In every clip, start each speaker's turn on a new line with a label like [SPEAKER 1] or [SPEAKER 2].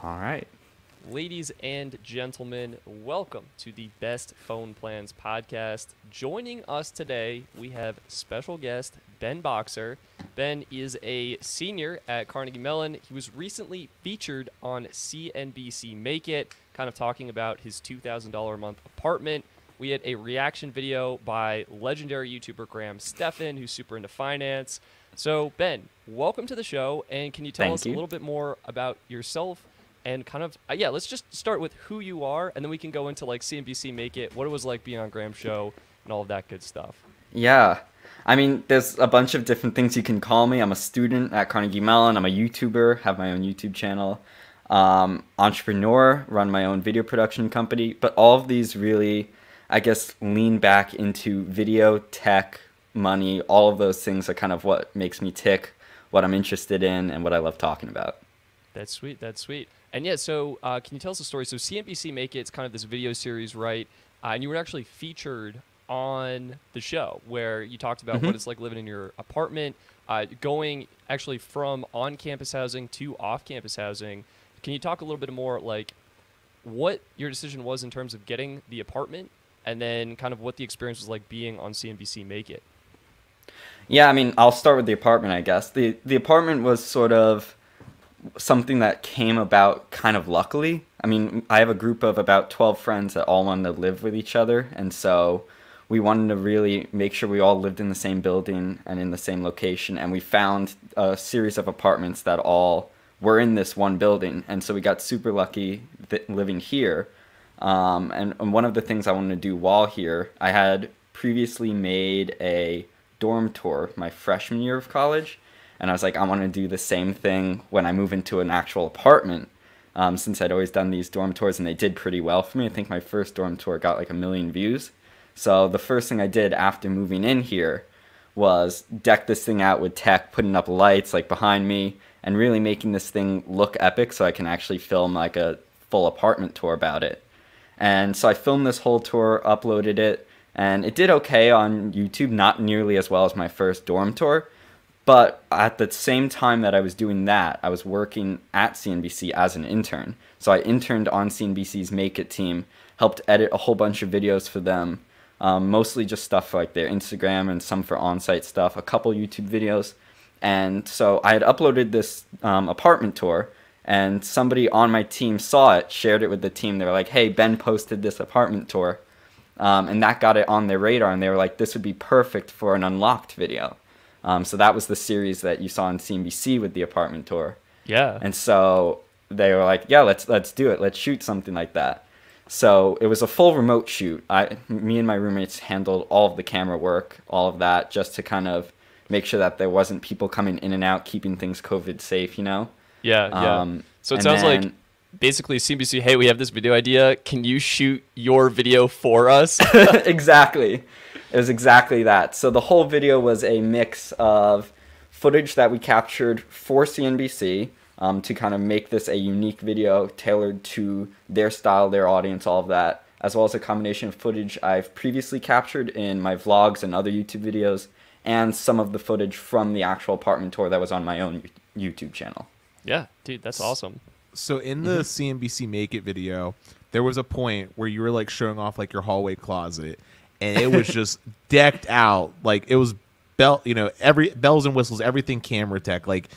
[SPEAKER 1] All right.
[SPEAKER 2] Ladies and gentlemen, welcome to the Best Phone Plans Podcast. Joining us today, we have special guest Ben Boxer. Ben is a senior at Carnegie Mellon. He was recently featured on CNBC Make It, kind of talking about his $2,000 a month apartment. We had a reaction video by legendary YouTuber Stephan, who's super into finance. So, Ben, welcome to the show, and can you tell us a little bit more about yourself? And kind of, let's just start with who you are, and then we can go into like CNBC Make It, what it was like being on Graham's show, and all of that good stuff.
[SPEAKER 1] Yeah. I mean, there's a bunch of different things you can call me. I'm a student at Carnegie Mellon. I'm a YouTuber, have my own YouTube channel. Entrepreneur, run my own video production company. But all of these really, I guess, lean back into video, tech, money. All of those things are kind of what makes me tick, what I'm interested in, and what I love talking about.
[SPEAKER 2] That's sweet. That's sweet. And yeah, so can you tell us a story? So CNBC Make It, it's kind of this video series, right? And you were actually featured on the show where you talked about what it's like living in your apartment, going actually from on-campus housing to off-campus housing. Can you talk a little bit more like what your decision was in terms of getting the apartment and then kind of what the experience was like being on CNBC Make It?
[SPEAKER 1] Yeah, I mean, I'll start with the apartment, I guess. The apartment was sort of something that came about kind of luckily. I mean, I have a group of about 12 friends that all wanted to live with each other, and so we wanted to really make sure we all lived in the same building and in the same location, and we found a series of apartments that all were in this one building, and so we got super lucky living here. And one of the things I wanted to do while here, I had previously made a dorm tour my freshman year of college, and I was like, I want to do the same thing when I move into an actual apartment, since I'd always done these dorm tours, and they did pretty well for me. I think my first dorm tour got like 1 million views. So the first thing I did after moving in here was deck this thing out with tech, putting up lights like behind me, and really making this thing look epic so I can actually film like a full apartment tour about it. And so I filmed this whole tour, uploaded it, and it did okay on YouTube, not nearly as well as my first dorm tour. But at the same time that I was doing that, I was working at CNBC as an intern. So I interned on CNBC's Make It team, helped edit a whole bunch of videos for them, mostly just stuff for like their Instagram and some for on-site stuff, a couple YouTube videos. And so I had uploaded this apartment tour, and somebody on my team saw it, shared it with the team. They were like, hey, Ben posted this apartment tour. And that got it on their radar, and they were like, this would be perfect for an unlocked video. So that was the series that you saw on CNBC with the apartment tour.
[SPEAKER 2] Yeah.
[SPEAKER 1] And so they were like, yeah, let's do it. Let's shoot something like that. So it was a full remote shoot. Me and my roommates handled all of the camera work, all of that, just to kind of make sure that there wasn't people coming in and out, keeping things COVID safe, you know?
[SPEAKER 2] Yeah. So it sounds like basically CNBC, hey, we have this video idea. Can you shoot your video for us?
[SPEAKER 1] Exactly. It was exactly that. So the whole video was a mix of footage that we captured for CNBC to kind of make this a unique video tailored to their style, their audience, all of that, as well as a combination of footage I've previously captured in my vlogs and other YouTube videos, and some of the footage from the actual apartment tour that was on my own YouTube channel.
[SPEAKER 2] Yeah, dude, that's awesome.
[SPEAKER 3] So in the CNBC Make It video, there was a point where you were like showing off like your hallway closet, and it was just decked out. Like it was every bells and whistles, everything camera tech. Like,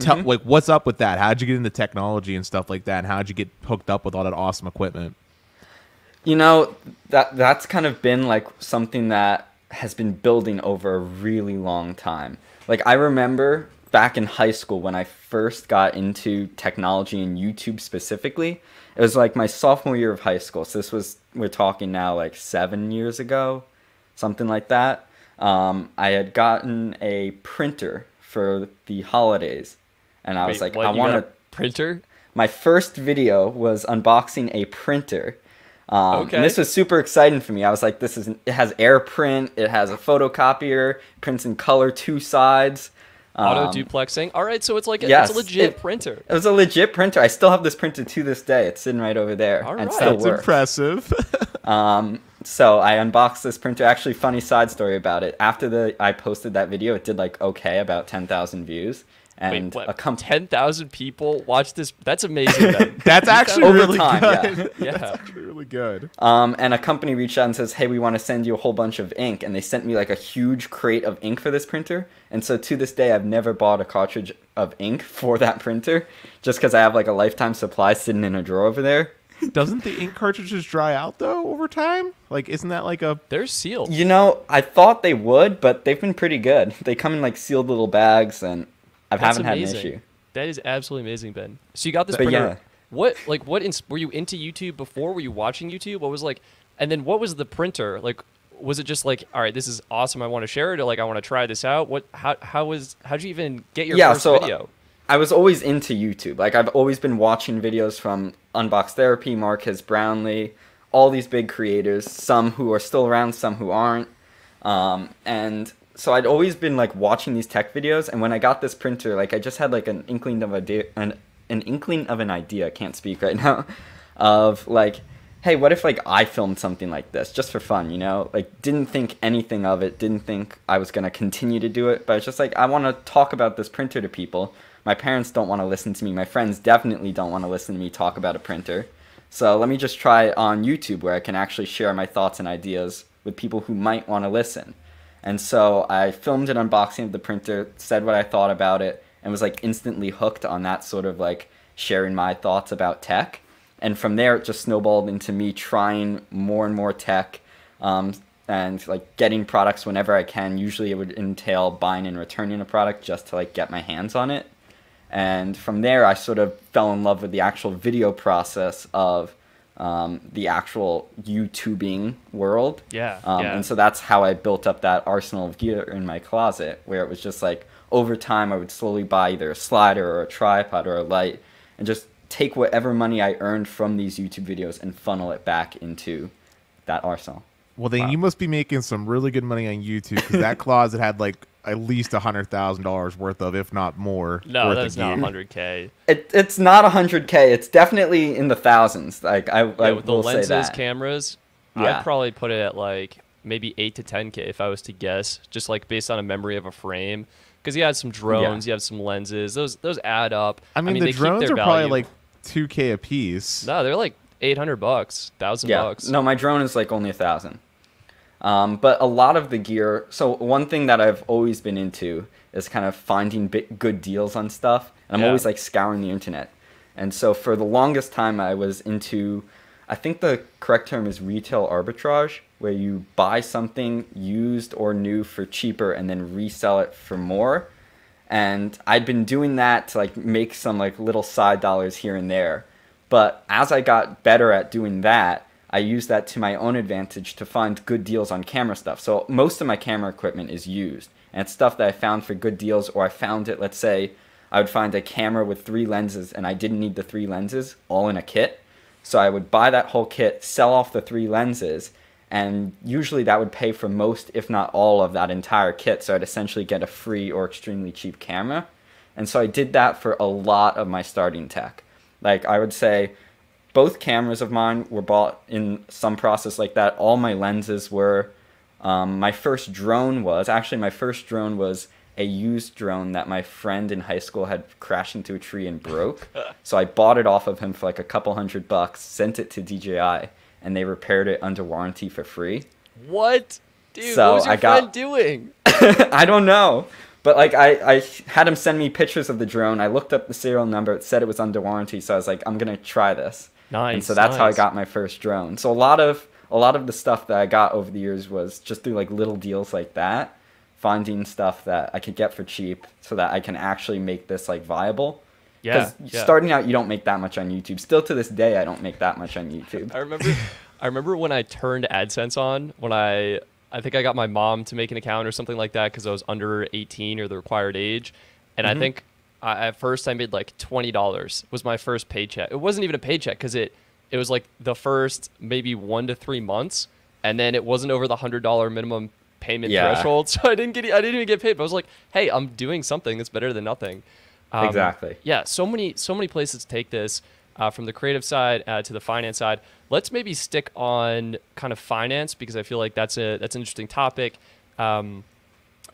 [SPEAKER 3] like what's up with that? How'd you get into technology and stuff like that? And how'd you get hooked up with all that awesome equipment?
[SPEAKER 1] You know, that's kind of been like something that has been building over a really long time. Like I remember back in high school when I first got into technology and YouTube specifically. It was like my sophomore year of high school. So we're talking now like 7 years ago, something like that. I had gotten a printer for the holidays, and I was like, I want a
[SPEAKER 2] printer.
[SPEAKER 1] My first video was unboxing a printer. And this was super exciting for me. I was like, it has AirPrint, it has a photocopier, prints in color 2 sides.
[SPEAKER 2] Auto duplexing. All right, so it's like it's a legit printer.
[SPEAKER 1] It was a legit printer. I still have this printer to this day. It's sitting right over there.
[SPEAKER 2] All
[SPEAKER 1] and
[SPEAKER 2] right.
[SPEAKER 1] still
[SPEAKER 3] That's
[SPEAKER 1] works.
[SPEAKER 3] impressive.
[SPEAKER 1] So I unboxed this printer. Actually, funny side story about it. After I posted that video, it did like okay, about 10,000 views. And
[SPEAKER 2] Wait,
[SPEAKER 1] a
[SPEAKER 2] what? 10,000 people watch this? That's amazing. Ben.
[SPEAKER 3] That's actually
[SPEAKER 1] Over
[SPEAKER 3] really
[SPEAKER 1] time,
[SPEAKER 3] good.
[SPEAKER 2] Yeah.
[SPEAKER 3] That's actually really good.
[SPEAKER 1] And a company reached out and says, hey, we want to send you a whole bunch of ink. And they sent me like a huge crate of ink for this printer. And so to this day, I've never bought a cartridge of ink for that printer just because I have like a lifetime supply sitting in a drawer over there.
[SPEAKER 3] Doesn't the ink cartridges dry out though over time? Like, isn't that like a...
[SPEAKER 2] They're sealed.
[SPEAKER 1] You know, I thought they would, but they've been pretty good. They come in like sealed little bags, and I haven't had an issue.
[SPEAKER 2] That is absolutely amazing, Ben. So you got this
[SPEAKER 1] But
[SPEAKER 2] printer.
[SPEAKER 1] yeah.
[SPEAKER 2] Were you into YouTube before? Were you watching YouTube? What was like, and then what was the printer? Like, was it just like, all right, this is awesome, I want to share it, or like, I want to try this out? How'd you even get your first video?
[SPEAKER 1] I was always into YouTube. Like, I've always been watching videos from Unbox Therapy, Marcus Brownlee, all these big creators, some who are still around, some who aren't. And so I'd always been like watching these tech videos, and when I got this printer, like I just had like an inkling of an idea, I can't speak right now, of like, hey, what if like I filmed something like this just for fun, you know? Like, didn't think anything of it, didn't think I was going to continue to do it, but it's just like, I want to talk about this printer to people. My parents don't want to listen to me. My friends definitely don't want to listen to me talk about a printer. So let me just try it on YouTube where I can actually share my thoughts and ideas with people who might want to listen. And so I filmed an unboxing of the printer, said what I thought about it, and was like instantly hooked on that sort of like sharing my thoughts about tech. And from there, it just snowballed into me trying more and more tech, and like getting products whenever I can. Usually it would entail buying and returning a product just to like get my hands on it. And from there, I sort of fell in love with the actual video process of the actual YouTubing world.
[SPEAKER 2] Yeah.
[SPEAKER 1] And so that's how I built up that arsenal of gear in my closet, where it was just like, over time, I would slowly buy either a slider or a tripod or a light and just take whatever money I earned from these YouTube videos and funnel it back into that arsenal.
[SPEAKER 3] Well, then you must be making some really good money on YouTube, because that closet had like at least $100,000 worth of, if not more.
[SPEAKER 2] No, that's not 100K.
[SPEAKER 1] It's not 100K. It's definitely in the thousands. Like I
[SPEAKER 2] with the
[SPEAKER 1] will say
[SPEAKER 2] lenses,
[SPEAKER 1] that.
[SPEAKER 2] cameras,
[SPEAKER 1] Yeah.
[SPEAKER 2] I'd probably put it at like maybe 8 to 10K if I was to guess, just like based on a memory of a frame. Because you had some drones, you have some lenses. Those add up.
[SPEAKER 3] I mean the
[SPEAKER 2] they
[SPEAKER 3] drones
[SPEAKER 2] keep
[SPEAKER 3] are
[SPEAKER 2] their
[SPEAKER 3] probably
[SPEAKER 2] value.
[SPEAKER 3] like $2K a piece.
[SPEAKER 2] No, they're like $800, $1,000.
[SPEAKER 1] No, my drone is like only 1,000. But a lot of the gear. So one thing that I've always been into is kind of finding good deals on stuff. And I'm always like scouring the internet. And so for the longest time, I was into, I think the correct term is retail arbitrage, where you buy something used or new for cheaper and then resell it for more. And I'd been doing that to like make some like little side dollars here and there. But as I got better at doing that, I used that to my own advantage to find good deals on camera stuff. So most of my camera equipment is used, and it's stuff that I found for good deals, or I found it, let's say, I would find a camera with 3 lenses and I didn't need the 3 lenses all in a kit. So I would buy that whole kit, sell off the 3 lenses, and usually that would pay for most, if not all, of that entire kit. So I'd essentially get a free or extremely cheap camera. And so I did that for a lot of my starting tech. Like, I would say both cameras of mine were bought in some process like that. All my lenses were. My first drone was a used drone that my friend in high school had crashed into a tree and broke. So I bought it off of him for like a couple $100, sent it to DJI, and they repaired it under warranty for free.
[SPEAKER 2] What? Dude,
[SPEAKER 1] So
[SPEAKER 2] what was your
[SPEAKER 1] I got-
[SPEAKER 2] friend doing?
[SPEAKER 1] I don't know. But like I had him send me pictures of the drone. I looked up the serial number. It said it was under warranty. So I was like, I'm going to try this.
[SPEAKER 2] Nice.
[SPEAKER 1] And so that's how I
[SPEAKER 2] nice.
[SPEAKER 1] got my first drone. So a lot of the stuff that I got over the years was just through like little deals like that, finding stuff that I could get for cheap so that I can actually make this like viable.
[SPEAKER 2] Yeah.
[SPEAKER 1] Because starting out, you don't make that much on YouTube. Still to this day, I don't make that much on YouTube.
[SPEAKER 2] I remember when I turned AdSense on, when I think I got my mom to make an account or something like that because I was under 18 or the required age. And I think at first I made like $20 was my first paycheck. It wasn't even a paycheck because it was like the first maybe 1 to 3 months. And then it wasn't over the $100 minimum payment threshold. So I didn't even get paid. But I was like, hey, I'm doing something that's better than nothing.
[SPEAKER 1] Exactly.
[SPEAKER 2] Yeah, so many places to take this, from the creative side to the finance side. Let's maybe stick on kind of finance because I feel like that's an interesting topic.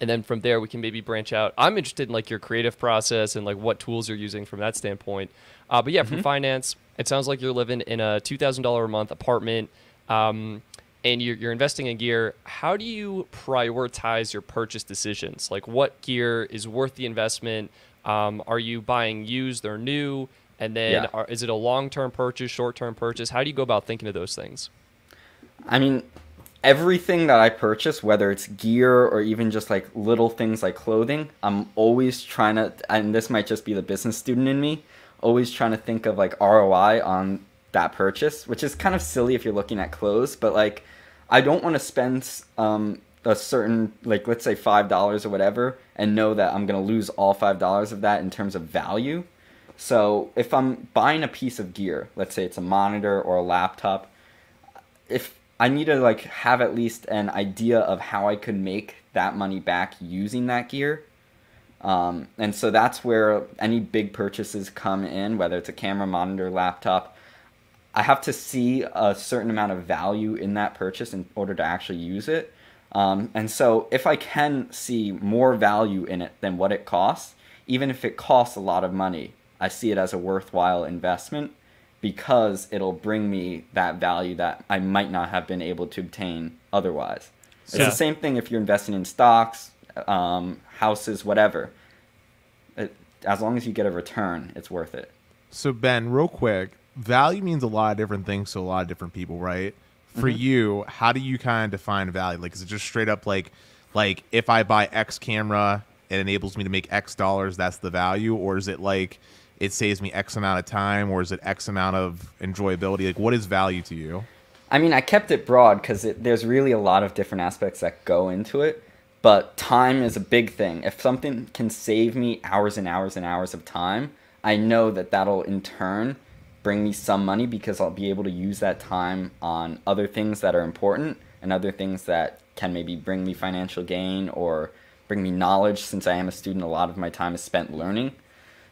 [SPEAKER 2] And then from there, we can maybe branch out. I'm interested in like your creative process and like what tools you're using from that standpoint. But yeah, from finance, it sounds like you're living in a $2,000 a month apartment, and you're investing in gear. How do you prioritize your purchase decisions? Like what gear is worth the investment? Are you buying used or new? And then is it a long-term purchase, short-term purchase? How do you go about thinking of those things?
[SPEAKER 1] I mean, everything that I purchase, whether it's gear or even just like little things like clothing, I'm always trying to, and this might just be the business student in me, always trying to think of like ROI on that purchase, which is kind of silly if you're looking at clothes, but like I don't want to spend a certain, like let's say $5 or whatever, and know that I'm going to lose all $5 of that in terms of value. So if I'm buying a piece of gear, let's say it's a monitor or a laptop, if I need to like have at least an idea of how I could make that money back using that gear. And so that's where any big purchases come in, whether it's a camera, monitor, laptop. I have to see a certain amount of value in that purchase in order to actually use it. And so if I can see more value in it than what it costs, even if it costs a lot of money, I see it as a worthwhile investment because it'll bring me that value that I might not have been able to obtain otherwise. It's the same thing if you're investing in stocks, houses, whatever. As long as you get a return, it's worth it.
[SPEAKER 3] So Ben, real quick, value means a lot of different things to a lot of different people, right? For you, how do you kind of define value? Like, is it just straight up like if I buy X camera, it enables me to make X dollars, that's the value? Or is it like it saves me X amount of time, or is it X amount of enjoyability? Like, what is value to you?
[SPEAKER 1] I mean, I kept it broad because there's really a lot of different aspects that go into it, but time is a big thing. If something can save me hours and hours and hours of time, I know that that'll in turn bring me some money because I'll be able to use that time on other things that are important and other things that can maybe bring me financial gain or bring me knowledge. Since I am a student, a lot of my time is spent learning.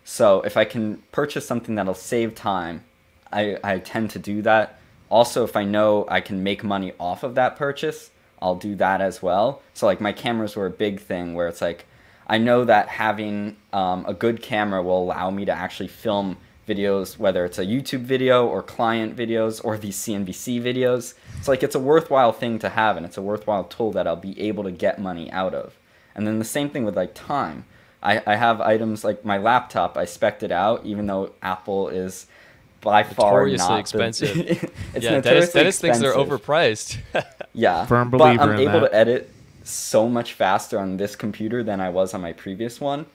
[SPEAKER 1] So if I can purchase something that'll save time, I tend to do that. Also, if I know I can make money off of that purchase, I'll do that as well. So like my cameras were a big thing where it's like, I know that having a good camera will allow me to actually film videos, whether it's a YouTube video or client videos or these CNBC videos. It's like, it's a worthwhile thing to have, and it's a worthwhile tool that I'll be able to get money out of. And then the same thing with like time. I have items like my laptop, I spec'd it out, even though Apple is by far not
[SPEAKER 2] expensive.
[SPEAKER 1] It's
[SPEAKER 2] yeah, Dennis thinks they're overpriced.
[SPEAKER 1] Yeah,
[SPEAKER 3] Firm
[SPEAKER 1] but
[SPEAKER 3] believer
[SPEAKER 1] I'm
[SPEAKER 3] in
[SPEAKER 1] able
[SPEAKER 3] that.
[SPEAKER 1] to edit so much faster on this computer than I was on my previous one,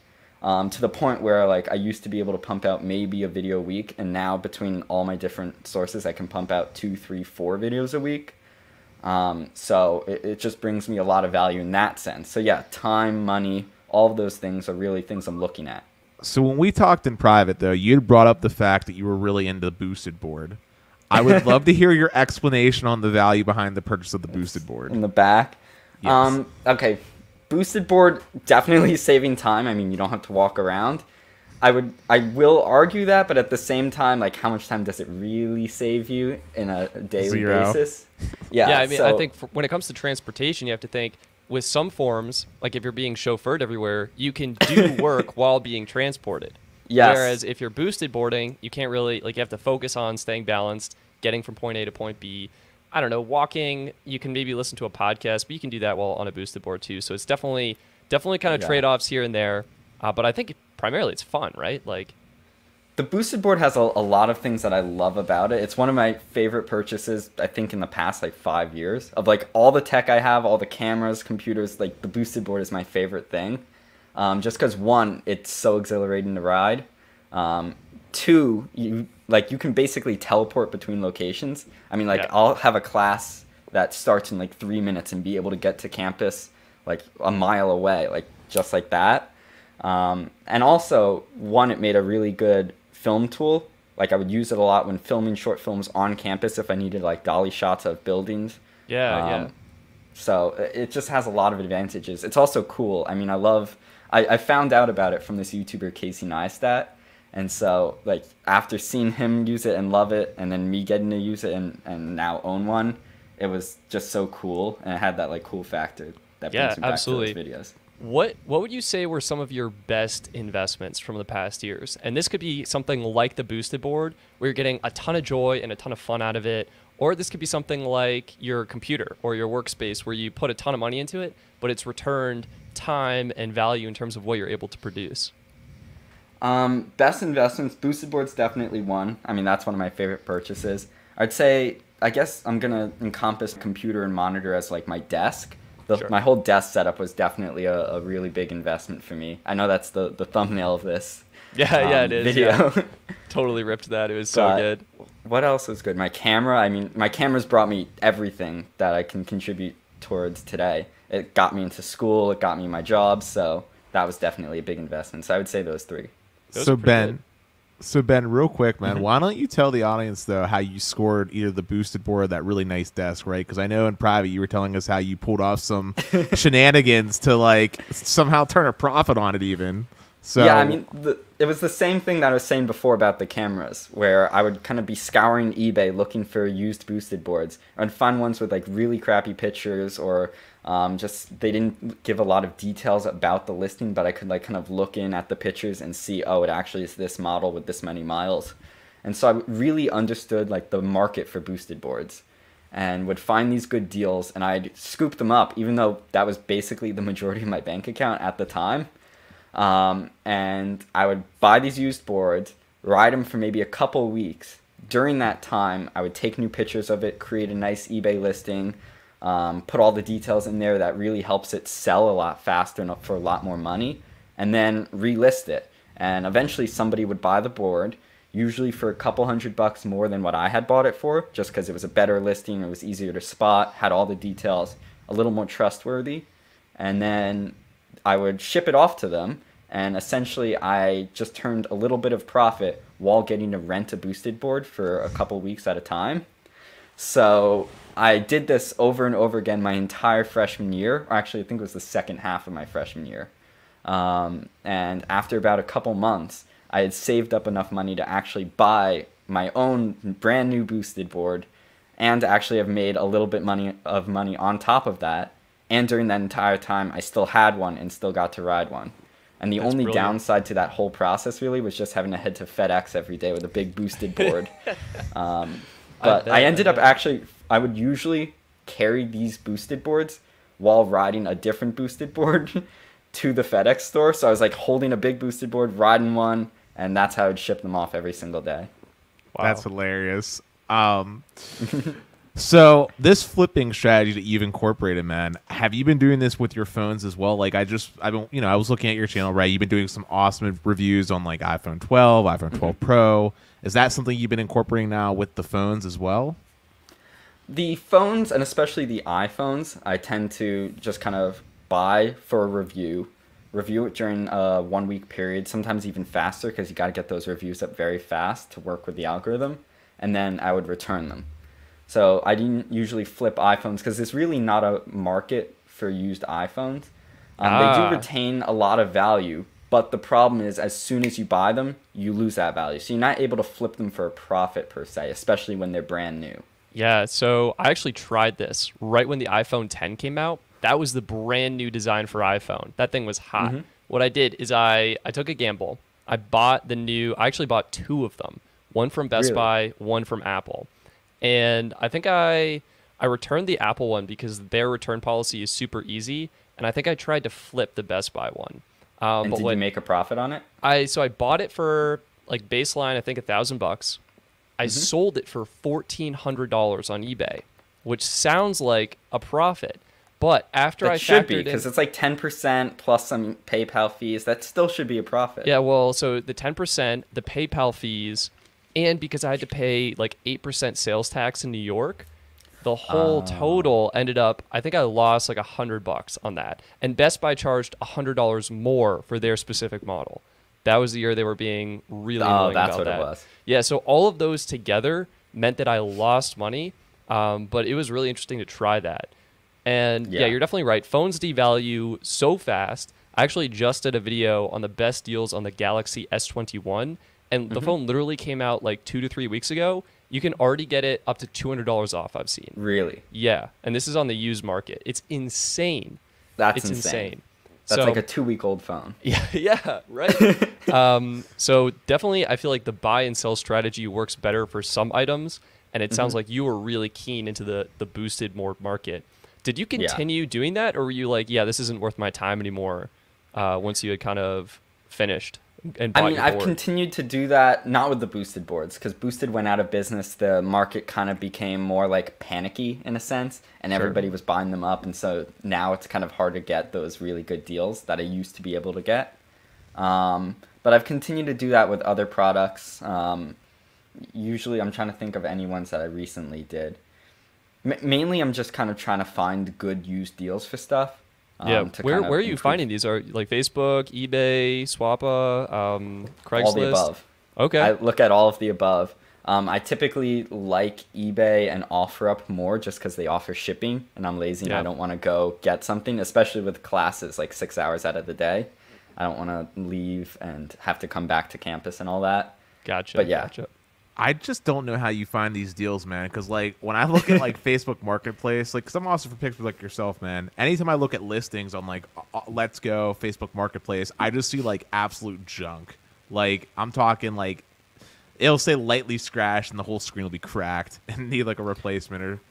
[SPEAKER 1] to the point where like I used to be able to pump out maybe a video a week, and now between all my different sources, I can pump out 2, 3, 4 videos a week. So it just brings me a lot of value in that sense. So yeah, time, money, all of those things are really things I'm looking at.
[SPEAKER 3] So when we talked in private, though, you had brought up the fact that you were really into the boosted board. I would love to hear your explanation on the value behind the purchase of the boosted board.
[SPEAKER 1] In the back?
[SPEAKER 3] Yes.
[SPEAKER 1] Okay, boosted board, definitely saving time. I mean, you don't have to walk around. I will argue that, but at the same time, like, how much time does it really save you in a daily
[SPEAKER 3] 0.
[SPEAKER 1] basis?
[SPEAKER 2] Yeah, I mean, I think when it comes to transportation, you have to think, with some forms, like if you're being chauffeured everywhere, you can do work while being transported.
[SPEAKER 1] Yes.
[SPEAKER 2] Whereas if you're boosted boarding, you can't really, like, you have to focus on staying balanced, getting from point A to point B. I don't know, walking, you can maybe listen to a podcast, but you can do that while on a boosted board too. So it's definitely kind of trade-offs here and there. But I think primarily it's fun, right? Like,
[SPEAKER 1] the boosted board has a lot of things that I love about it. It's one of my favorite purchases, I think, in the past, like, 5 years. Of, like, all the tech I have, all the cameras, computers, like, the boosted board is my favorite thing. Just because, one, it's so exhilarating to ride. Two, you can basically teleport between locations. I mean, like, I'll have a class that starts in, like, 3 minutes and be able to get to campus, like, a mile away, like, just like that. And also, one, it made a really good film tool. Like, I would use it a lot when filming short films on campus if I needed, like, dolly shots of buildings. So it just has a lot of advantages. It's also cool. I mean, I found out about it from this YouTuber, Casey Neistat. And so, like, after seeing him use it and love it, and then me getting to use it and now own one, it was just so cool. And it had that, like, cool factor that brings me back to those videos.
[SPEAKER 2] What would you say were some of your best investments from the past years? And this could be something like the boosted board, where you're getting a ton of joy and a ton of fun out of it. Or this could be something like your computer or your workspace, where you put a ton of money into it, but it's returned time and value in terms of what you're able to produce.
[SPEAKER 1] Best investments, boosted board's definitely one. I mean, that's one of my favorite purchases. I'd say, I guess I'm going to encompass computer and monitor as like my desk.
[SPEAKER 2] Sure.
[SPEAKER 1] My whole desk setup was definitely a really big investment for me. I know that's the thumbnail of this
[SPEAKER 2] It is.
[SPEAKER 1] video.
[SPEAKER 2] Yeah. Totally ripped that. It was so good.
[SPEAKER 1] What else was good? My camera. I mean, my camera's brought me everything that I can contribute towards today. It got me into school. It got me my job. So that was definitely a big investment. So I would say those three.
[SPEAKER 3] So Ben, real quick, man, why don't you tell the audience, though, how you scored either the boosted board or that really nice desk, right? Because I know in private you were telling us how you pulled off some shenanigans to, like, somehow turn a profit on it even. So
[SPEAKER 1] yeah, I mean, it was the same thing that I was saying before about the cameras, where I would kind of be scouring eBay looking for used boosted boards. I'd find ones with, like, really crappy pictures or just they didn't give a lot of details about the listing, but I could like kind of look in at the pictures and see, oh, it actually is this model with this many miles. And so I really understood like the market for boosted boards and would find these good deals, and I'd scoop them up, even though that was basically the majority of my bank account at the time. And I would buy these used boards, ride them for maybe a couple weeks. During that time, I would take new pictures of it, create a nice eBay listing, put all the details in there that really helps it sell a lot faster and for a lot more money, and then relist it. And eventually somebody would buy the board, usually for a couple $100 more than what I had bought it for, just because it was a better listing, it was easier to spot, had all the details, a little more trustworthy. And then I would ship it off to them, and essentially I just turned a little bit of profit while getting to rent a boosted board for a couple weeks at a time. So I did this over and over again my entire freshman year, or actually I think it was the second half of my freshman year. And after about a couple months, I had saved up enough money to actually buy my own brand new boosted board, and actually have made a little bit of money on top of that. And during that entire time, I still had one and still got to ride one. And the
[SPEAKER 2] That's
[SPEAKER 1] only
[SPEAKER 2] brilliant.
[SPEAKER 1] downside to that whole process really was just having to head to FedEx every day with a big boosted board. But I ended up actually, I would usually carry these boosted boards while riding a different boosted board to the FedEx store. So I was like holding a big boosted board, riding one, and that's how I would ship them off every single day.
[SPEAKER 2] Wow.
[SPEAKER 3] That's hilarious. So this flipping strategy that you've incorporated, man, have you been doing this with your phones as well? Like I was looking at your channel, right? You've been doing some awesome reviews on like iPhone 12, iPhone 12 Pro. Is that something you've been incorporating now with the phones as well?
[SPEAKER 1] The phones, and especially the iPhones, I tend to just kind of buy for a review it during a 1 week period, sometimes even faster, because you got to get those reviews up very fast to work with the algorithm, and then I would return them. So I didn't usually flip iPhones because there's really not a market for used iPhones. They do retain a lot of value, but the problem is as soon as you buy them, you lose that value. So you're not able to flip them for a profit per se, especially when they're brand new.
[SPEAKER 2] Yeah, so I actually tried this right when the iPhone 10 came out. That was the brand new design for iPhone. That thing was hot. What I did is I took a gamble. I actually bought two of them. One from Best Buy, one from Apple. And I think I returned the Apple one because their return policy is super easy. And I think I tried to flip the Best Buy one.
[SPEAKER 1] And did you make a profit on it?
[SPEAKER 2] So I bought it for like baseline, I think $1,000. I sold it for $1,400 on eBay, which sounds like a profit. But after I
[SPEAKER 1] should be,
[SPEAKER 2] factored in,
[SPEAKER 1] because it's like 10% plus some PayPal fees. That still should be a profit.
[SPEAKER 2] yeah, well, so the 10%, the PayPal fees, and because I had to pay like 8% sales tax in New York, the whole total ended up, I think I lost like $100 on that. And Best Buy charged $100 more for their specific model. That was the year they were being really annoying
[SPEAKER 1] that's
[SPEAKER 2] about
[SPEAKER 1] what
[SPEAKER 2] that.
[SPEAKER 1] it was.
[SPEAKER 2] Yeah, so all of those together meant that I lost money, but it was really interesting to try that. And yeah, you're definitely right. Phones devalue so fast. I actually just did a video on the best deals on the Galaxy S21, and the phone literally came out like 2 to 3 weeks ago. You can already get it up to $200 off, I've seen.
[SPEAKER 1] Really?
[SPEAKER 2] Yeah, and this is on the used market. It's insane.
[SPEAKER 1] That's
[SPEAKER 2] insane.
[SPEAKER 1] That's like a 2-week-old phone.
[SPEAKER 2] Yeah, right. So definitely, I feel like the buy and sell strategy works better for some items, and it sounds like you were really keen into the boosted more market. Did you continue doing that, or were you like, yeah, this isn't worth my time anymore once you had kind of finished and bought your board?
[SPEAKER 1] I've continued to do that, not with the boosted boards, because boosted went out of business. The market kind of became more like panicky in a sense, and everybody was buying them up, and so now it's kind of hard to get those really good deals that I used to be able to get. But I've continued to do that with other products. Usually I'm trying to think of any ones that I recently did. Mainly, I'm just kind of trying to find good used deals for stuff.
[SPEAKER 2] Where are you finding these? Are like Facebook, eBay, Swappa, Craigslist?
[SPEAKER 1] All the above.
[SPEAKER 2] Okay.
[SPEAKER 1] I look at all of the above. I typically like eBay and OfferUp more just because they offer shipping, and I'm lazy and I don't want to go get something, especially with classes like 6 hours out of the day. I don't want to leave and have to come back to campus and all that.
[SPEAKER 2] Gotcha.
[SPEAKER 1] But yeah.
[SPEAKER 2] Gotcha.
[SPEAKER 3] I just don't know how you find these deals, man. Because like when I look at like Facebook Marketplace, like, cause I'm also for pictures like yourself, man. Anytime I look at listings on like Let's Go, Facebook Marketplace, I just see like absolute junk. Like I'm talking like it'll say lightly scratched and the whole screen will be cracked and need like a replacement. Or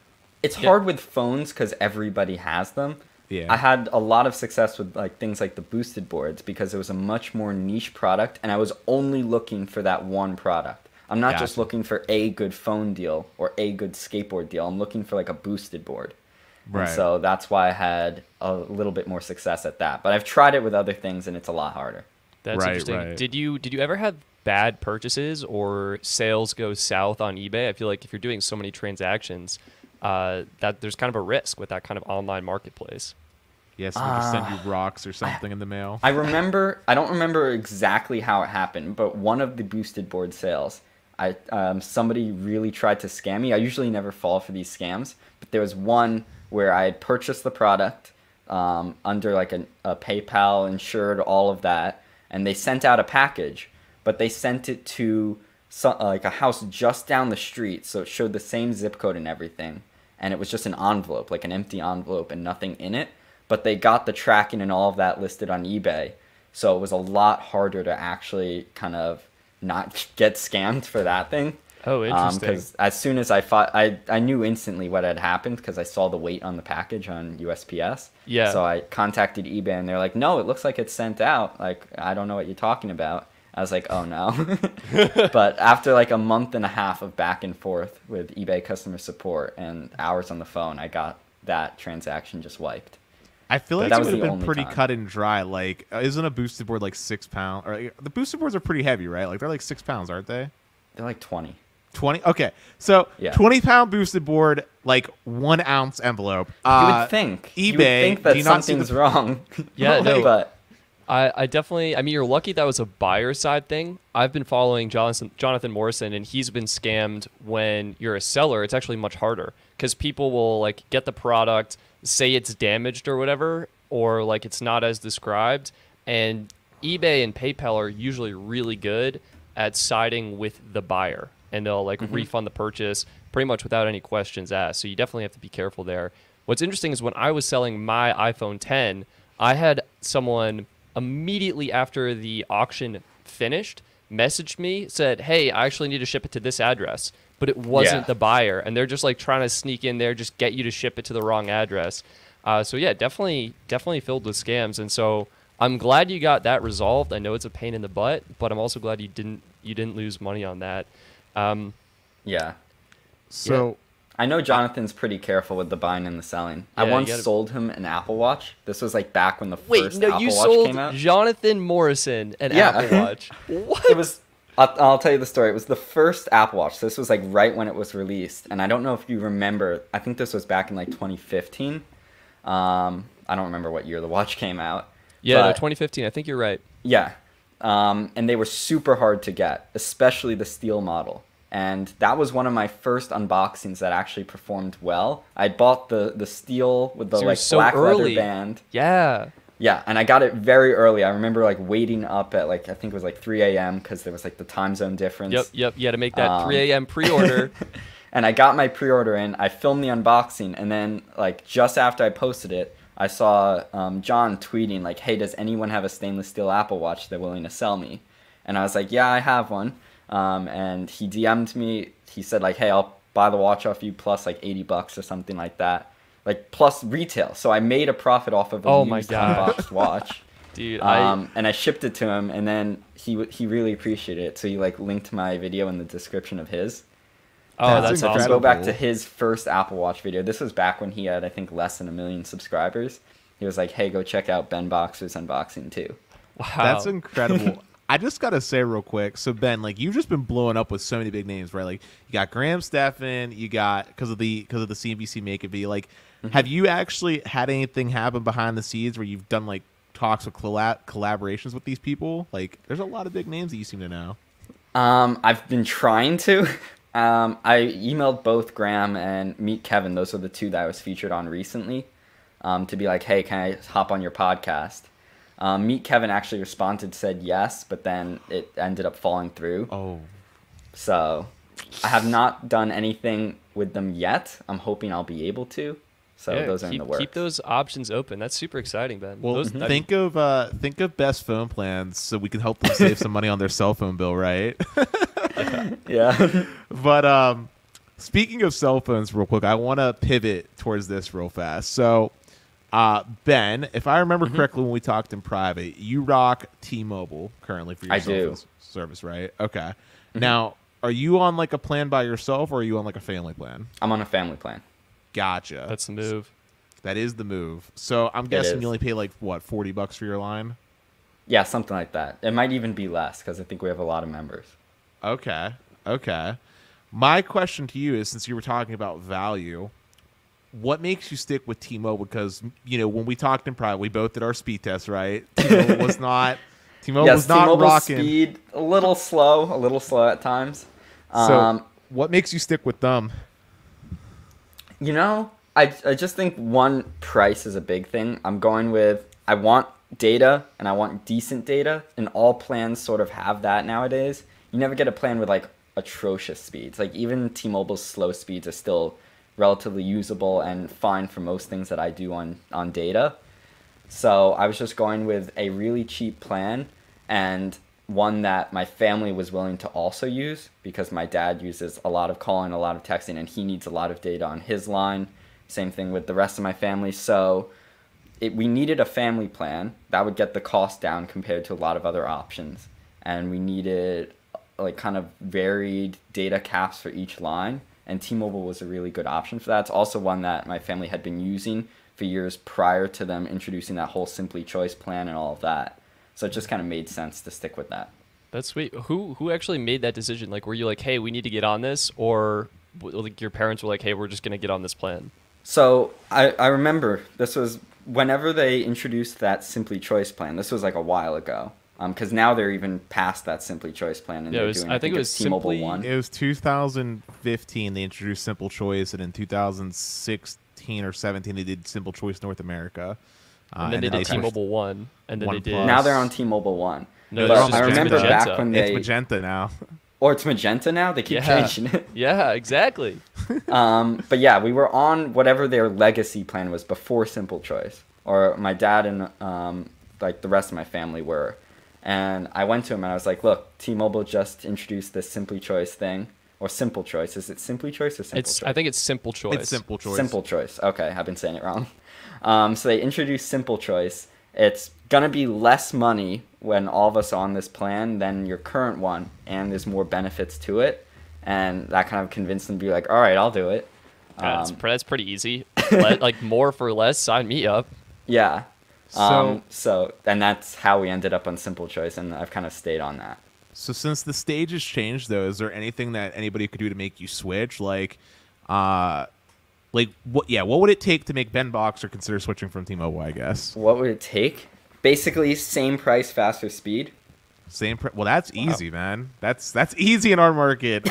[SPEAKER 1] it's hard with phones because everybody has them.
[SPEAKER 3] Yeah.
[SPEAKER 1] I had a lot of success with like things like the boosted boards because it was a much more niche product, and I was only looking for that one product. I'm not just looking for a good phone deal or a good skateboard deal. I'm looking for like a boosted board. Right. And so that's why I had a little bit more success at that. But I've tried it with other things, and it's a lot harder.
[SPEAKER 2] That's interesting. Right. Did you ever have bad purchases or sales go south on eBay? I feel like if you're doing so many transactions, that there's kind of a risk with that kind of online marketplace.
[SPEAKER 3] Yes, we just send you rocks or something in the mail.
[SPEAKER 1] I don't remember exactly how it happened, but one of the boosted board sales, somebody really tried to scam me. I usually never fall for these scams, but there was one where I had purchased the product under like a PayPal, insured, all of that, and they sent out a package, but they sent it to like a house just down the street, so it showed the same zip code and everything, and it was just an envelope, like an empty envelope and nothing in it, but they got the tracking and all of that listed on eBay, so it was a lot harder to actually kind of not get scammed for that thing.
[SPEAKER 2] Oh, interesting.
[SPEAKER 1] Because as soon as I knew instantly what had happened because I saw the weight on the package on USPS. Yeah. So I contacted eBay, and they're like, no, it looks like it's sent out. Like, I don't know what you're talking about. I was like, oh, no. But after like a month and a half of back and forth with eBay customer support and hours on the phone, I got that transaction just wiped.
[SPEAKER 3] I feel like that would have been pretty cut and dry. Like, isn't a boosted board like 6 pounds? Or like, the boosted boards are pretty heavy, right? Like, they're like 6 pounds, aren't they?
[SPEAKER 1] They're like 20.
[SPEAKER 3] 20? Okay. So, 20-pound boosted board, like 1 ounce envelope.
[SPEAKER 1] You would think.
[SPEAKER 3] eBay,
[SPEAKER 1] you would think that something's wrong.
[SPEAKER 2] Yeah, no.
[SPEAKER 1] But
[SPEAKER 2] I definitely, I mean, you're lucky that was a buyer side thing. I've been following Jonathan Morrison, and he's been scammed when you're a seller. It's actually much harder because people will like get the product, say it's damaged or whatever, or like it's not as described. And eBay and PayPal are usually really good at siding with the buyer, and they'll like refund the purchase pretty much without any questions asked. So you definitely have to be careful there. What's interesting is when I was selling my iPhone 10, I had someone immediately after the auction finished messaged me, said, hey, I actually need to ship it to this address, but it wasn't the buyer, and they're just like trying to sneak in there, just get you to ship it to the wrong address. So yeah, definitely filled with scams. And so I'm glad you got that resolved. I know it's a pain in the butt, but I'm also glad you didn't lose money on that.
[SPEAKER 3] So
[SPEAKER 1] I know Jonathan's pretty careful with the buying and the selling. I once sold him an Apple Watch. This was like back when the first Apple Watch came out. Wait, no, you sold
[SPEAKER 2] Jonathan Morrison an Apple Watch. What?
[SPEAKER 1] It was. I'll tell you the story. It was the first Apple Watch. This was like right when it was released, and I don't know if you remember. I think this was back in like 2015. I don't remember what year the watch came out.
[SPEAKER 2] Yeah, no, 2015. I think you're right.
[SPEAKER 1] Yeah, and they were super hard to get, especially the steel model. And that was one of my first unboxings that actually performed well. I bought the steel with the black leather band.
[SPEAKER 2] Yeah.
[SPEAKER 1] Yeah, and I got it very early. I remember like waiting up at like, I think it was like 3 a.m. because there was like the time zone difference.
[SPEAKER 2] Yep. You had to make that 3 a.m. pre-order.
[SPEAKER 1] And I got my pre-order in. I filmed the unboxing, and then like just after I posted it, I saw John tweeting like, hey, does anyone have a stainless steel Apple Watch they're willing to sell me? And I was like, yeah, I have one. And he DM'd me. He said like, hey, I'll buy the watch off you plus like $80 or something like that. Like plus retail. So I made a profit off of a used unboxed watch.
[SPEAKER 2] Dude,
[SPEAKER 1] and I shipped it to him, and then he really appreciated it. So he like linked my video in the description of his.
[SPEAKER 2] Oh, that's awesome.
[SPEAKER 1] Go back to his first Apple Watch video. This was back when he had, I think, less than 1 million subscribers. He was like, hey, go check out Ben Boxer's unboxing too.
[SPEAKER 2] Wow.
[SPEAKER 3] That's incredible. I just got to say real quick. So, Ben, like, you've just been blowing up with so many big names, right? Like, you got Graham Stephan, you got, because of the CNBC Make It video. Like, have you actually had anything happen behind the scenes where you've done, like, talks with collaborations with these people? Like, there's a lot of big names that you seem to know.
[SPEAKER 1] I've been trying to. I emailed both Graham and Meet Kevin. Those are the two that I was featured on recently, to be like, hey, can I hop on your podcast? Meet Kevin actually responded, said yes, but then it ended up falling through.
[SPEAKER 3] Oh.
[SPEAKER 1] So I have not done anything with them yet. I'm hoping I'll be able to. So those are in the works.
[SPEAKER 2] Keep those options open. That's super exciting, Ben.
[SPEAKER 3] Well, think of Best Phone Plans so we can help them save some money on their cell phone bill, right?
[SPEAKER 1] Yeah.
[SPEAKER 3] But speaking of cell phones, real quick, I want to pivot towards this real fast. So, Ben, if I remember correctly, when we talked in private, you rock T-Mobile currently for your cell phone service, right? Okay. Now, are you on like a plan by yourself, or are you on like a family plan?
[SPEAKER 1] I'm on a family plan.
[SPEAKER 3] Gotcha.
[SPEAKER 2] That's the move.
[SPEAKER 3] That is the move. So I'm guessing you only pay like what, $40 for your line?
[SPEAKER 1] Yeah, something like that. It might even be less because I think we have a lot of members.
[SPEAKER 3] Okay. My question to you is, since you were talking about value, what makes you stick with T-Mobile? Because, you know, when we talked in private, we both did our speed test, right? T-Mobile was not rocking.
[SPEAKER 1] Speed, a little slow at times.
[SPEAKER 3] So what makes you stick with them?
[SPEAKER 1] You know, I just think one, price is a big thing. I'm going with, I want data and I want decent data, and all plans sort of have that nowadays. You never get a plan with like atrocious speeds. Like even T-Mobile's slow speeds are still relatively usable and fine for most things that I do on data. So I was just going with a really cheap plan, and one that my family was willing to also use, because my dad uses a lot of calling, a lot of texting, and he needs a lot of data on his line. Same thing with the rest of my family. So we needed a family plan that would get the cost down compared to a lot of other options. And we needed like kind of varied data caps for each line. And T-Mobile was a really good option for that. It's also one that my family had been using for years prior to them introducing that whole Simply Choice plan and all of that. So it just kind of made sense to stick with that.
[SPEAKER 2] That's sweet. Who actually made that decision? Like, were you like, hey, we need to get on this? Or like your parents were like, hey, we're just going to get on this plan?
[SPEAKER 1] So I remember this was whenever they introduced that Simply Choice plan. This was like a while ago. Because now they're even past that Simply Choice plan. And
[SPEAKER 2] I think it was
[SPEAKER 1] T-Mobile One.
[SPEAKER 3] It was 2015 they introduced Simple Choice, and in 2016 or 17 they did Simple Choice North America.
[SPEAKER 2] And then they did T-Mobile One, and then
[SPEAKER 3] One
[SPEAKER 2] they did.
[SPEAKER 3] Plus.
[SPEAKER 1] Now they're on T-Mobile One.
[SPEAKER 2] No,
[SPEAKER 1] but I remember
[SPEAKER 2] Magenta.
[SPEAKER 1] back when
[SPEAKER 3] it's Magenta now.
[SPEAKER 1] Or it's Magenta now. They keep changing it.
[SPEAKER 2] Yeah, exactly.
[SPEAKER 1] But yeah, we were on whatever their legacy plan was before Simple Choice, or my dad and like the rest of my family were. And I went to him and I was like, "Look, T-Mobile just introduced this Simply Choice thing, or Simple Choice. Is it Simply Choice or Simple Choice?
[SPEAKER 2] I think it's Simple Choice.
[SPEAKER 3] It's Simple Choice.
[SPEAKER 1] Simple Choice. Okay, I've been saying it wrong. So they introduced Simple Choice. It's gonna be less money when all of us are on this plan than your current one, and there's more benefits to it. And that kind of convinced them to be like, "All right, I'll do it."
[SPEAKER 2] That's pretty easy. Like more for less. Sign me up.
[SPEAKER 1] Yeah.
[SPEAKER 3] So
[SPEAKER 1] and that's how we ended up on Simple Choice, and I've kind of stayed on that.
[SPEAKER 3] So since the stage has changed, though, is there anything that anybody could do to make you switch? Like what would it take to make Ben Boxer consider switching from T-Mobile, I guess?
[SPEAKER 1] What would it take? Basically, same price, faster speed.
[SPEAKER 3] Well, that's easy, man. That's easy in our market.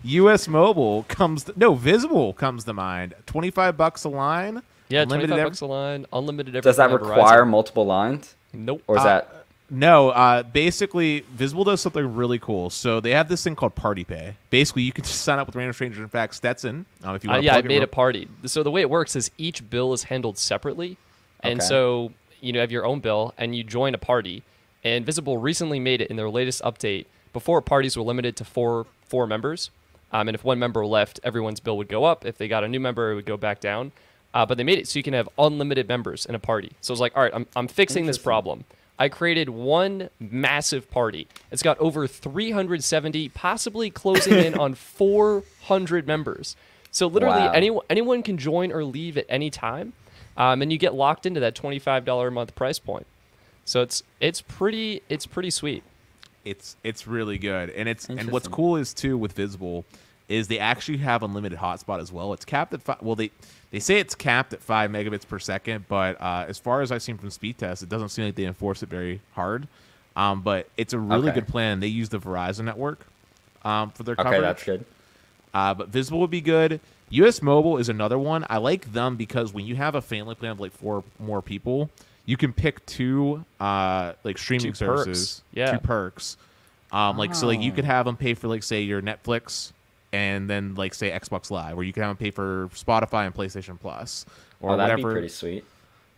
[SPEAKER 3] Visible comes to mind. $25 a line.
[SPEAKER 2] Yeah, $25 a line, unlimited everything.
[SPEAKER 1] Does that require multiple lines?
[SPEAKER 2] Nope.
[SPEAKER 1] Or is that...
[SPEAKER 3] No, basically, Visible does something really cool. So they have this thing called Party Pay. Basically, you can just sign up with random strangers. In fact, Stetson, if you want to
[SPEAKER 2] I made a party. So the way it works is each bill is handled separately. And
[SPEAKER 1] Okay.
[SPEAKER 2] so you have your own bill and you join a party. And Visible recently made it in their latest update. Before, parties were limited to four members. And if one member left, everyone's bill would go up. If they got a new member, it would go back down. But they made it so you can have unlimited members in a party. So it's like, all right, I'm fixing this problem. I created one massive party. It's got over 370, possibly closing in on 400 members. So literally
[SPEAKER 1] Wow.
[SPEAKER 2] anyone can join or leave at any time. And you get locked into that $25 a month price point. So it's pretty sweet.
[SPEAKER 3] It's really good, and what's
[SPEAKER 1] Interesting.
[SPEAKER 3] cool is too with Visible is they actually have unlimited hotspot as well. It's capped at they say it's capped at 5 megabits per second, but as far as I've seen from speed tests, it doesn't seem like they enforce it very hard. But it's a really
[SPEAKER 1] Okay.
[SPEAKER 3] good plan. They use the Verizon network for their coverage.
[SPEAKER 1] Okay, that's good.
[SPEAKER 3] But Visible would be good. US Mobile is another one. I like them because when you have a family plan of like 4 more people, you can pick 2 like streaming
[SPEAKER 2] Two perks.
[SPEAKER 3] services,
[SPEAKER 2] Yeah.
[SPEAKER 3] 2 perks. Like so, like you could have them pay for like say your Netflix, and then like say Xbox Live, or you can have them pay for Spotify and PlayStation Plus, or
[SPEAKER 1] That'd be
[SPEAKER 3] whatever,
[SPEAKER 1] pretty sweet.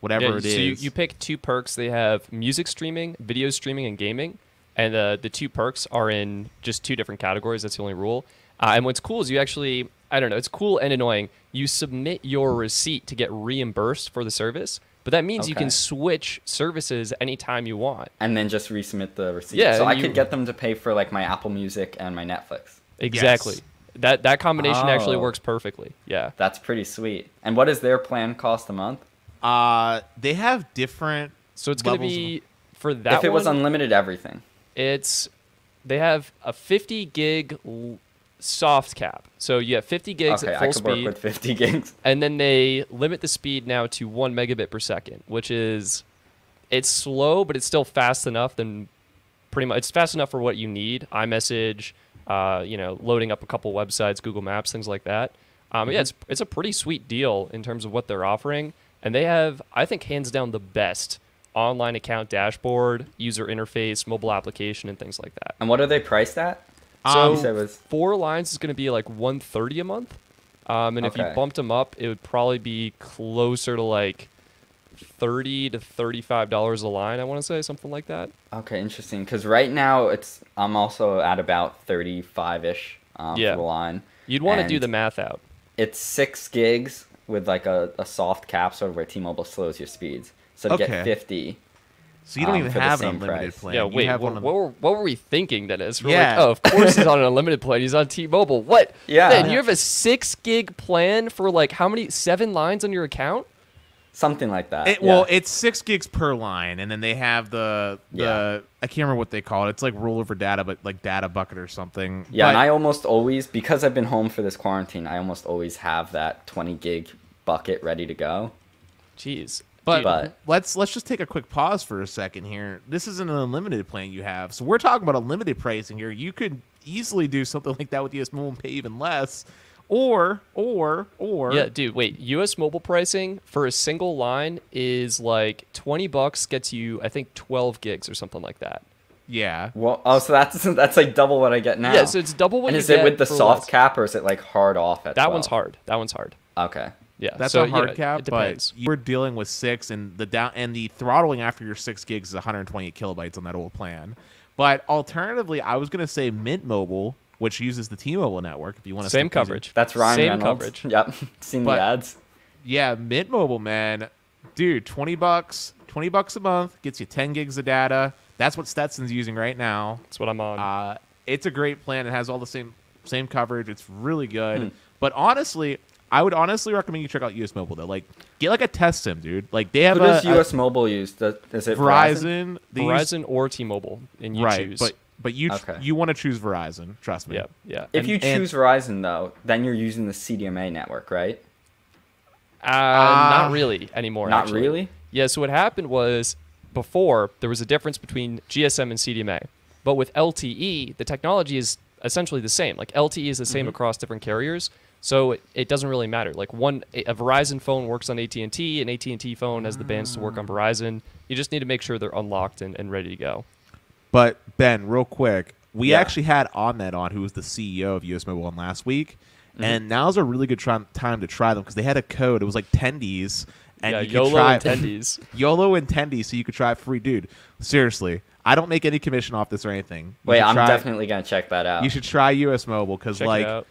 [SPEAKER 3] whatever it
[SPEAKER 2] so
[SPEAKER 3] is.
[SPEAKER 2] you pick 2 perks. They have music streaming, video streaming, and gaming. And the 2 perks are in just 2 different categories. That's the only rule. And what's cool is you actually, I don't know, it's cool and annoying. You submit your receipt to get reimbursed for the service, but that means you
[SPEAKER 1] Okay.
[SPEAKER 2] can switch services anytime you want.
[SPEAKER 1] And then just resubmit the receipt.
[SPEAKER 2] Yeah,
[SPEAKER 1] So I
[SPEAKER 2] you-
[SPEAKER 1] could get them to pay for like my Apple Music and my Netflix.
[SPEAKER 2] Exactly.
[SPEAKER 3] Yes.
[SPEAKER 2] That combination actually
[SPEAKER 1] Oh.
[SPEAKER 2] works perfectly. Yeah.
[SPEAKER 1] That's pretty sweet. And what does their plan cost a month?
[SPEAKER 3] They have different.
[SPEAKER 2] So it's going to
[SPEAKER 3] levels
[SPEAKER 2] be for that
[SPEAKER 1] If it was
[SPEAKER 2] one,
[SPEAKER 1] unlimited everything.
[SPEAKER 2] they have a 50 gig soft cap. So you have 50 gigs
[SPEAKER 1] Okay,
[SPEAKER 2] at
[SPEAKER 1] I
[SPEAKER 2] full
[SPEAKER 1] could work
[SPEAKER 2] speed.
[SPEAKER 1] with 50 gigs.
[SPEAKER 2] And then they limit the speed now to 1 megabit per second, which is, it's slow, but it's still fast enough. Then pretty much, it's fast enough for what you need. iMessage, loading up a couple websites, Google Maps, things like that. Yeah, it's a pretty sweet deal in terms of what they're offering. And they have, I think, hands down the best online account dashboard, user interface, mobile application, and things like that.
[SPEAKER 1] And what are they priced at?
[SPEAKER 2] So
[SPEAKER 1] You said it was
[SPEAKER 2] 4 lines is going to be like $130 a month. And if you
[SPEAKER 1] Okay.
[SPEAKER 2] bumped them up, it would probably be closer to like $30 to $35 a line, I want to say, something like that.
[SPEAKER 1] okay, interesting. Because right now I'm also at about 35-ish
[SPEAKER 2] Yeah.
[SPEAKER 1] for the line.
[SPEAKER 2] You'd want to do
[SPEAKER 1] And
[SPEAKER 2] the math out.
[SPEAKER 1] It's 6 gigs with like a soft cap, sort of where T-Mobile slows your speeds. So to
[SPEAKER 3] Okay.
[SPEAKER 1] get 50.
[SPEAKER 3] So you don't even
[SPEAKER 1] for the
[SPEAKER 3] have an
[SPEAKER 1] same
[SPEAKER 3] unlimited
[SPEAKER 1] price.
[SPEAKER 3] plan.
[SPEAKER 2] Yeah,
[SPEAKER 3] You
[SPEAKER 2] wait,
[SPEAKER 3] have
[SPEAKER 2] what,
[SPEAKER 3] one of-
[SPEAKER 2] what were we thinking, Dennis? We're
[SPEAKER 3] Yeah.
[SPEAKER 2] like, oh, of course he's on an unlimited plan. He's on T-Mobile. What?
[SPEAKER 1] Yeah.
[SPEAKER 2] Ben, you have a 6 gig plan for like how many? 7 lines on your account?
[SPEAKER 1] Something like that.
[SPEAKER 3] Well,
[SPEAKER 1] yeah.
[SPEAKER 3] it's 6 gigs per line, and then they have the
[SPEAKER 1] Yeah.
[SPEAKER 3] I can't remember what they call it. It's like rollover data, but like data bucket or something.
[SPEAKER 1] Yeah,
[SPEAKER 3] But-
[SPEAKER 1] and I almost always, because I've been home for this quarantine, I almost always have that 20 gig bucket ready to go.
[SPEAKER 2] Jeez.
[SPEAKER 3] But,
[SPEAKER 2] Dude,
[SPEAKER 3] let's just take a quick pause for a second here. This isn't an unlimited plan you have, so we're talking about unlimited pricing here. You could easily do something like that with US Mobile and pay even less, or
[SPEAKER 2] yeah, dude, wait. US mobile pricing for a single line is like $20 gets you, I think, 12 gigs or something like that.
[SPEAKER 3] yeah.
[SPEAKER 1] Well, so that's like double what I get now.
[SPEAKER 2] Yeah, so it's double what
[SPEAKER 1] And
[SPEAKER 2] you
[SPEAKER 1] is
[SPEAKER 2] get
[SPEAKER 1] it with the
[SPEAKER 2] for
[SPEAKER 1] soft
[SPEAKER 2] less.
[SPEAKER 1] cap, or is it like hard off at
[SPEAKER 2] That
[SPEAKER 1] 12?
[SPEAKER 2] one's hard. That one's hard.
[SPEAKER 1] Okay.
[SPEAKER 2] Yeah,
[SPEAKER 3] That's
[SPEAKER 2] so,
[SPEAKER 3] a hard
[SPEAKER 2] yeah,
[SPEAKER 3] cap,
[SPEAKER 2] It depends.
[SPEAKER 3] but you're dealing with 6, and the throttling after your 6 gigs is 128 kilobytes on that old plan. But alternatively, I was gonna say Mint Mobile, which uses the T-Mobile network. If you want to
[SPEAKER 2] Same coverage.
[SPEAKER 1] That's Ryan
[SPEAKER 2] Same
[SPEAKER 1] Reynolds.
[SPEAKER 2] coverage.
[SPEAKER 1] Yep. Seen
[SPEAKER 3] But-
[SPEAKER 1] the ads.
[SPEAKER 3] Yeah, Mint Mobile, man, dude, $20 a month gets you 10 gigs of data. That's what Stetson's using right now.
[SPEAKER 2] That's what I'm on.
[SPEAKER 3] It's a great plan. It has all the same coverage. It's really good.
[SPEAKER 1] Hmm.
[SPEAKER 3] But honestly, I would honestly recommend you check out US Mobile though. Like, get like a test sim, dude. Like they have
[SPEAKER 1] Who does
[SPEAKER 3] a
[SPEAKER 1] US Mobile use? Is it Verizon?
[SPEAKER 3] Verizon. They use-
[SPEAKER 2] Verizon or T-Mobile, and you
[SPEAKER 3] right?
[SPEAKER 2] choose.
[SPEAKER 3] But you
[SPEAKER 1] Okay.
[SPEAKER 3] you want to choose Verizon. Trust me.
[SPEAKER 2] yeah, yeah.
[SPEAKER 1] If you
[SPEAKER 3] and-
[SPEAKER 1] choose Verizon, though, then you're using the CDMA network, right?
[SPEAKER 2] Not really anymore.
[SPEAKER 1] Not
[SPEAKER 2] actually.
[SPEAKER 1] really?
[SPEAKER 2] Yeah. So what happened was before there was a difference between GSM and CDMA, but with LTE, the technology is essentially the same. Like LTE is the same across different carriers, so it doesn't really matter. Like a Verizon phone works on AT&T, an AT&T phone has the bands to work on Verizon. You just need to make sure they're unlocked and ready to go.
[SPEAKER 3] But Ben, real quick, We
[SPEAKER 1] Yeah.
[SPEAKER 3] actually had Ahmed on, who was the CEO of US Mobile, on last week,
[SPEAKER 1] Mm-hmm.
[SPEAKER 3] and now's a really good time to try them because they had a code. It was like tendies, and
[SPEAKER 2] Yeah,
[SPEAKER 3] you could
[SPEAKER 2] YOLO
[SPEAKER 3] try
[SPEAKER 2] and tendies.
[SPEAKER 3] YOLO and tendies, so you could try it free, dude. Seriously, I don't make any commission off this or anything. You
[SPEAKER 1] Wait,
[SPEAKER 3] should
[SPEAKER 1] I'm
[SPEAKER 3] try-
[SPEAKER 1] definitely gonna check that out.
[SPEAKER 3] You should try US Mobile because
[SPEAKER 2] Check it out.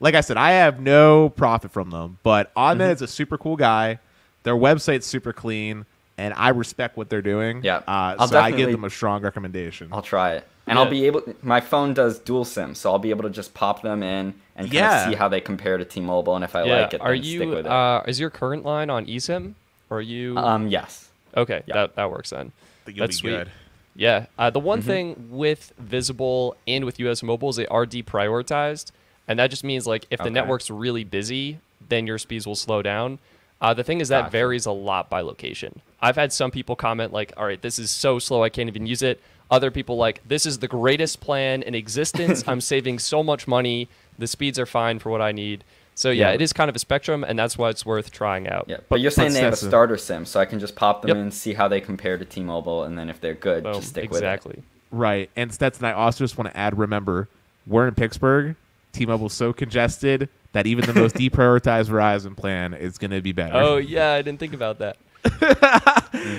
[SPEAKER 3] like I said, I have no profit from them, but Ahmed is a super cool guy. Their website's super clean, and I respect what they're doing.
[SPEAKER 1] Yeah.
[SPEAKER 3] so
[SPEAKER 1] I'll
[SPEAKER 3] I give
[SPEAKER 1] definitely-
[SPEAKER 3] them a strong recommendation.
[SPEAKER 1] I'll try it. And
[SPEAKER 2] Yeah.
[SPEAKER 1] I'll be able. My phone does dual SIM, so I'll be able to just pop them in and kind
[SPEAKER 3] Yeah.
[SPEAKER 1] of see how they compare to T-Mobile, and if I
[SPEAKER 2] Yeah.
[SPEAKER 1] like it,
[SPEAKER 2] Are
[SPEAKER 1] then stick
[SPEAKER 2] you?
[SPEAKER 1] with it.
[SPEAKER 2] Is your current line on eSIM? Or are you?
[SPEAKER 1] Yes.
[SPEAKER 2] Okay,
[SPEAKER 1] yeah.
[SPEAKER 2] that works then.
[SPEAKER 3] But you'll
[SPEAKER 2] That's
[SPEAKER 3] be
[SPEAKER 2] sweet.
[SPEAKER 3] good.
[SPEAKER 2] Yeah. The
[SPEAKER 1] Mm-hmm.
[SPEAKER 2] one thing with Visible and with US Mobile is they are deprioritized, and that just means like if the
[SPEAKER 1] Okay.
[SPEAKER 2] network's really busy, then your speeds will slow down. The thing is that
[SPEAKER 1] Gotcha.
[SPEAKER 2] varies a lot by location. I've had some people comment like, "All right, this is so slow, I can't even use it." Other people like, "This is the greatest plan in existence. I'm saving so much money. The speeds are fine for what I need." So yeah,
[SPEAKER 1] Yeah.
[SPEAKER 2] it is kind of a spectrum, and that's why it's worth trying out.
[SPEAKER 1] Yeah, but you're saying they have a
[SPEAKER 3] Stetson-
[SPEAKER 1] starter SIM, so I can just pop them
[SPEAKER 2] Yep.
[SPEAKER 1] in, see how they compare to T-Mobile, and then if they're good,
[SPEAKER 2] Boom.
[SPEAKER 1] just stick
[SPEAKER 2] Exactly.
[SPEAKER 3] Right. And Stetson, I also just want to add, remember, we're in Pittsburgh. T-Mobile's so congested that even the most deprioritized Verizon plan is going to be better.
[SPEAKER 2] Oh yeah, I didn't think about that.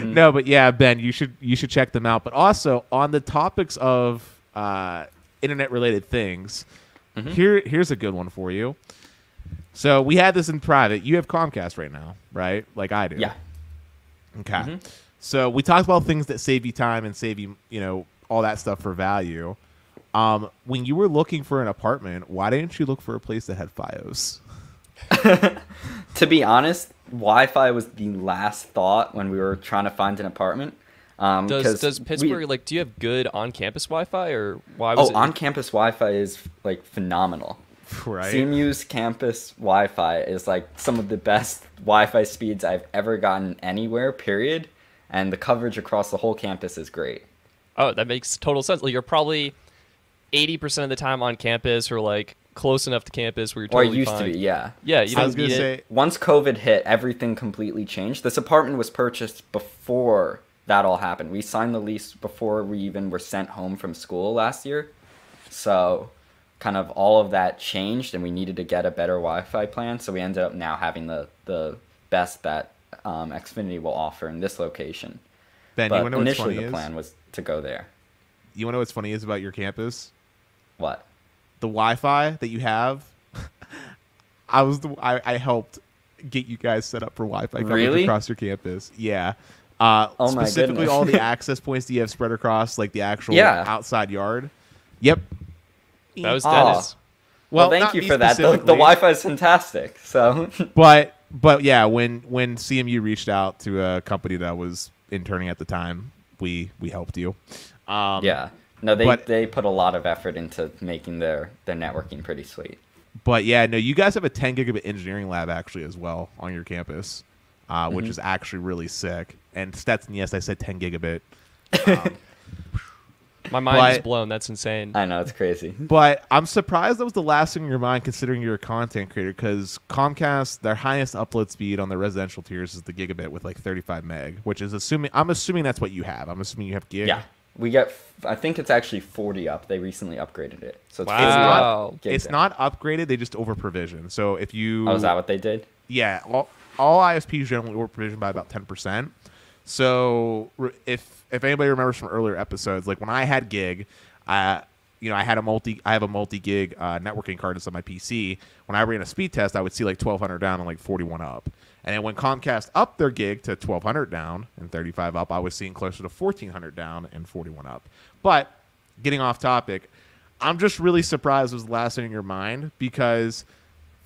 [SPEAKER 3] No, but yeah, Ben, you should check them out. But also on the topics of internet related things, here's a good one for you. So we had this in private. You have Comcast right now, right? Like I do.
[SPEAKER 1] with it. Yeah.
[SPEAKER 3] Okay. So we talked about things that save you time and save you, all that stuff for value. When you were looking for an apartment, why didn't you look for a place that had FiOS?
[SPEAKER 1] To be honest, Wi-Fi was the last thought when we were trying to find an apartment.
[SPEAKER 2] Does Pittsburgh do you have good on-campus Wi-Fi or why was it?
[SPEAKER 1] On-campus Wi-Fi is like phenomenal.
[SPEAKER 3] Right.
[SPEAKER 1] CMU's campus Wi-Fi is like some of the best Wi-Fi speeds I've ever gotten anywhere, period. And the coverage across the whole campus is great.
[SPEAKER 2] Oh, that makes total sense. Like you're probably 80% of the time on campus or like close enough to campus where you're
[SPEAKER 1] Or
[SPEAKER 2] totally
[SPEAKER 1] it used
[SPEAKER 2] fine.
[SPEAKER 1] to be, yeah.
[SPEAKER 2] Yeah, you
[SPEAKER 3] I was
[SPEAKER 2] don't
[SPEAKER 3] gonna
[SPEAKER 2] need
[SPEAKER 3] say,
[SPEAKER 2] it.
[SPEAKER 1] Once COVID hit, everything completely changed. This apartment was purchased before that all happened. We signed the lease before we even were sent home from school last year. So kind of all of that changed, and we needed to get a better Wi-Fi plan. So we ended up now having the best that Xfinity will offer in this location.
[SPEAKER 3] Ben, you
[SPEAKER 1] But
[SPEAKER 3] want to know what's
[SPEAKER 1] initially
[SPEAKER 3] funny
[SPEAKER 1] the
[SPEAKER 3] is?
[SPEAKER 1] plan was to go there.
[SPEAKER 3] You want to know what's funny is about your campus?
[SPEAKER 1] What?
[SPEAKER 3] The Wi-Fi that you have. I helped get you guys set up for Wi-Fi coverage
[SPEAKER 1] Really?
[SPEAKER 3] across your campus. Yeah.
[SPEAKER 1] Oh my
[SPEAKER 3] Specifically,
[SPEAKER 1] goodness.
[SPEAKER 3] all the access points that you have spread across like the actual
[SPEAKER 1] Yeah.
[SPEAKER 3] outside yard. Yep.
[SPEAKER 2] That was
[SPEAKER 1] Oh.
[SPEAKER 2] Dennis.
[SPEAKER 1] Well,
[SPEAKER 3] not
[SPEAKER 1] thank you
[SPEAKER 3] me
[SPEAKER 1] for that. The
[SPEAKER 3] specifically,
[SPEAKER 1] Wi-Fi is fantastic. So
[SPEAKER 3] But yeah, when CMU reached out to a company that was interning at the time, we helped you.
[SPEAKER 1] yeah, no,
[SPEAKER 3] but-
[SPEAKER 1] they put a lot of effort into making their networking pretty sweet.
[SPEAKER 3] But yeah, no, you guys have a 10 gigabit engineering lab actually as well on your campus, which is actually really sick. And Stetson, yes, I said 10 gigabit.
[SPEAKER 2] My mind is
[SPEAKER 3] But-
[SPEAKER 2] blown. That's insane.
[SPEAKER 1] I know, it's crazy.
[SPEAKER 3] But I'm surprised that was the last thing in your mind considering you're a content creator because Comcast, their highest upload speed on their residential tiers is the gigabit with like 35 meg, which is I'm assuming that's what you have. I'm assuming you have gig.
[SPEAKER 1] Yeah, we get. I think it's actually 40 up. They recently upgraded it, so it's 40
[SPEAKER 2] Wow.
[SPEAKER 1] up. Gigs
[SPEAKER 3] It's
[SPEAKER 1] up.
[SPEAKER 3] not upgraded. They just over provision. So if you.
[SPEAKER 1] Oh, is that what they did?
[SPEAKER 3] Yeah, all ISPs generally over provision by about 10%. So if anybody remembers from earlier episodes, like when I had gig, I have a multi-gig networking card inside my PC. When I ran a speed test, I would see like 1200 down and like 41 up. And then when Comcast upped their gig to 1200 down and 35 up, I was seeing closer to 1400 down and 41 up. But getting off topic, I'm just really surprised it was the last thing in your mind because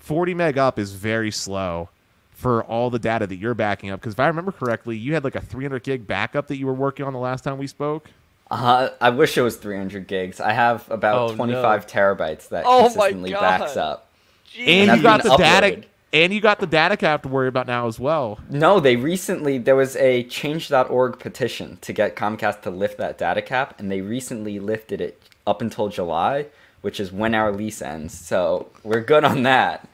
[SPEAKER 3] 40 meg up is very slow for all the data that you're backing up. Because if I remember correctly, you had like a 300 gig backup that you were working on the last time we spoke.
[SPEAKER 1] I wish it was 300 gigs. I have about
[SPEAKER 2] Oh,
[SPEAKER 1] 25 terabytes that
[SPEAKER 2] Oh my
[SPEAKER 1] consistently
[SPEAKER 2] God.
[SPEAKER 1] backs up.
[SPEAKER 3] And
[SPEAKER 1] that's
[SPEAKER 3] you got
[SPEAKER 1] been
[SPEAKER 3] the data.
[SPEAKER 1] uploaded.
[SPEAKER 3] And you got the data cap to worry about now as well.
[SPEAKER 1] No, there was a change.org petition to get Comcast to lift that data cap, and they recently lifted it up until July, which is when our lease ends. So we're good on that.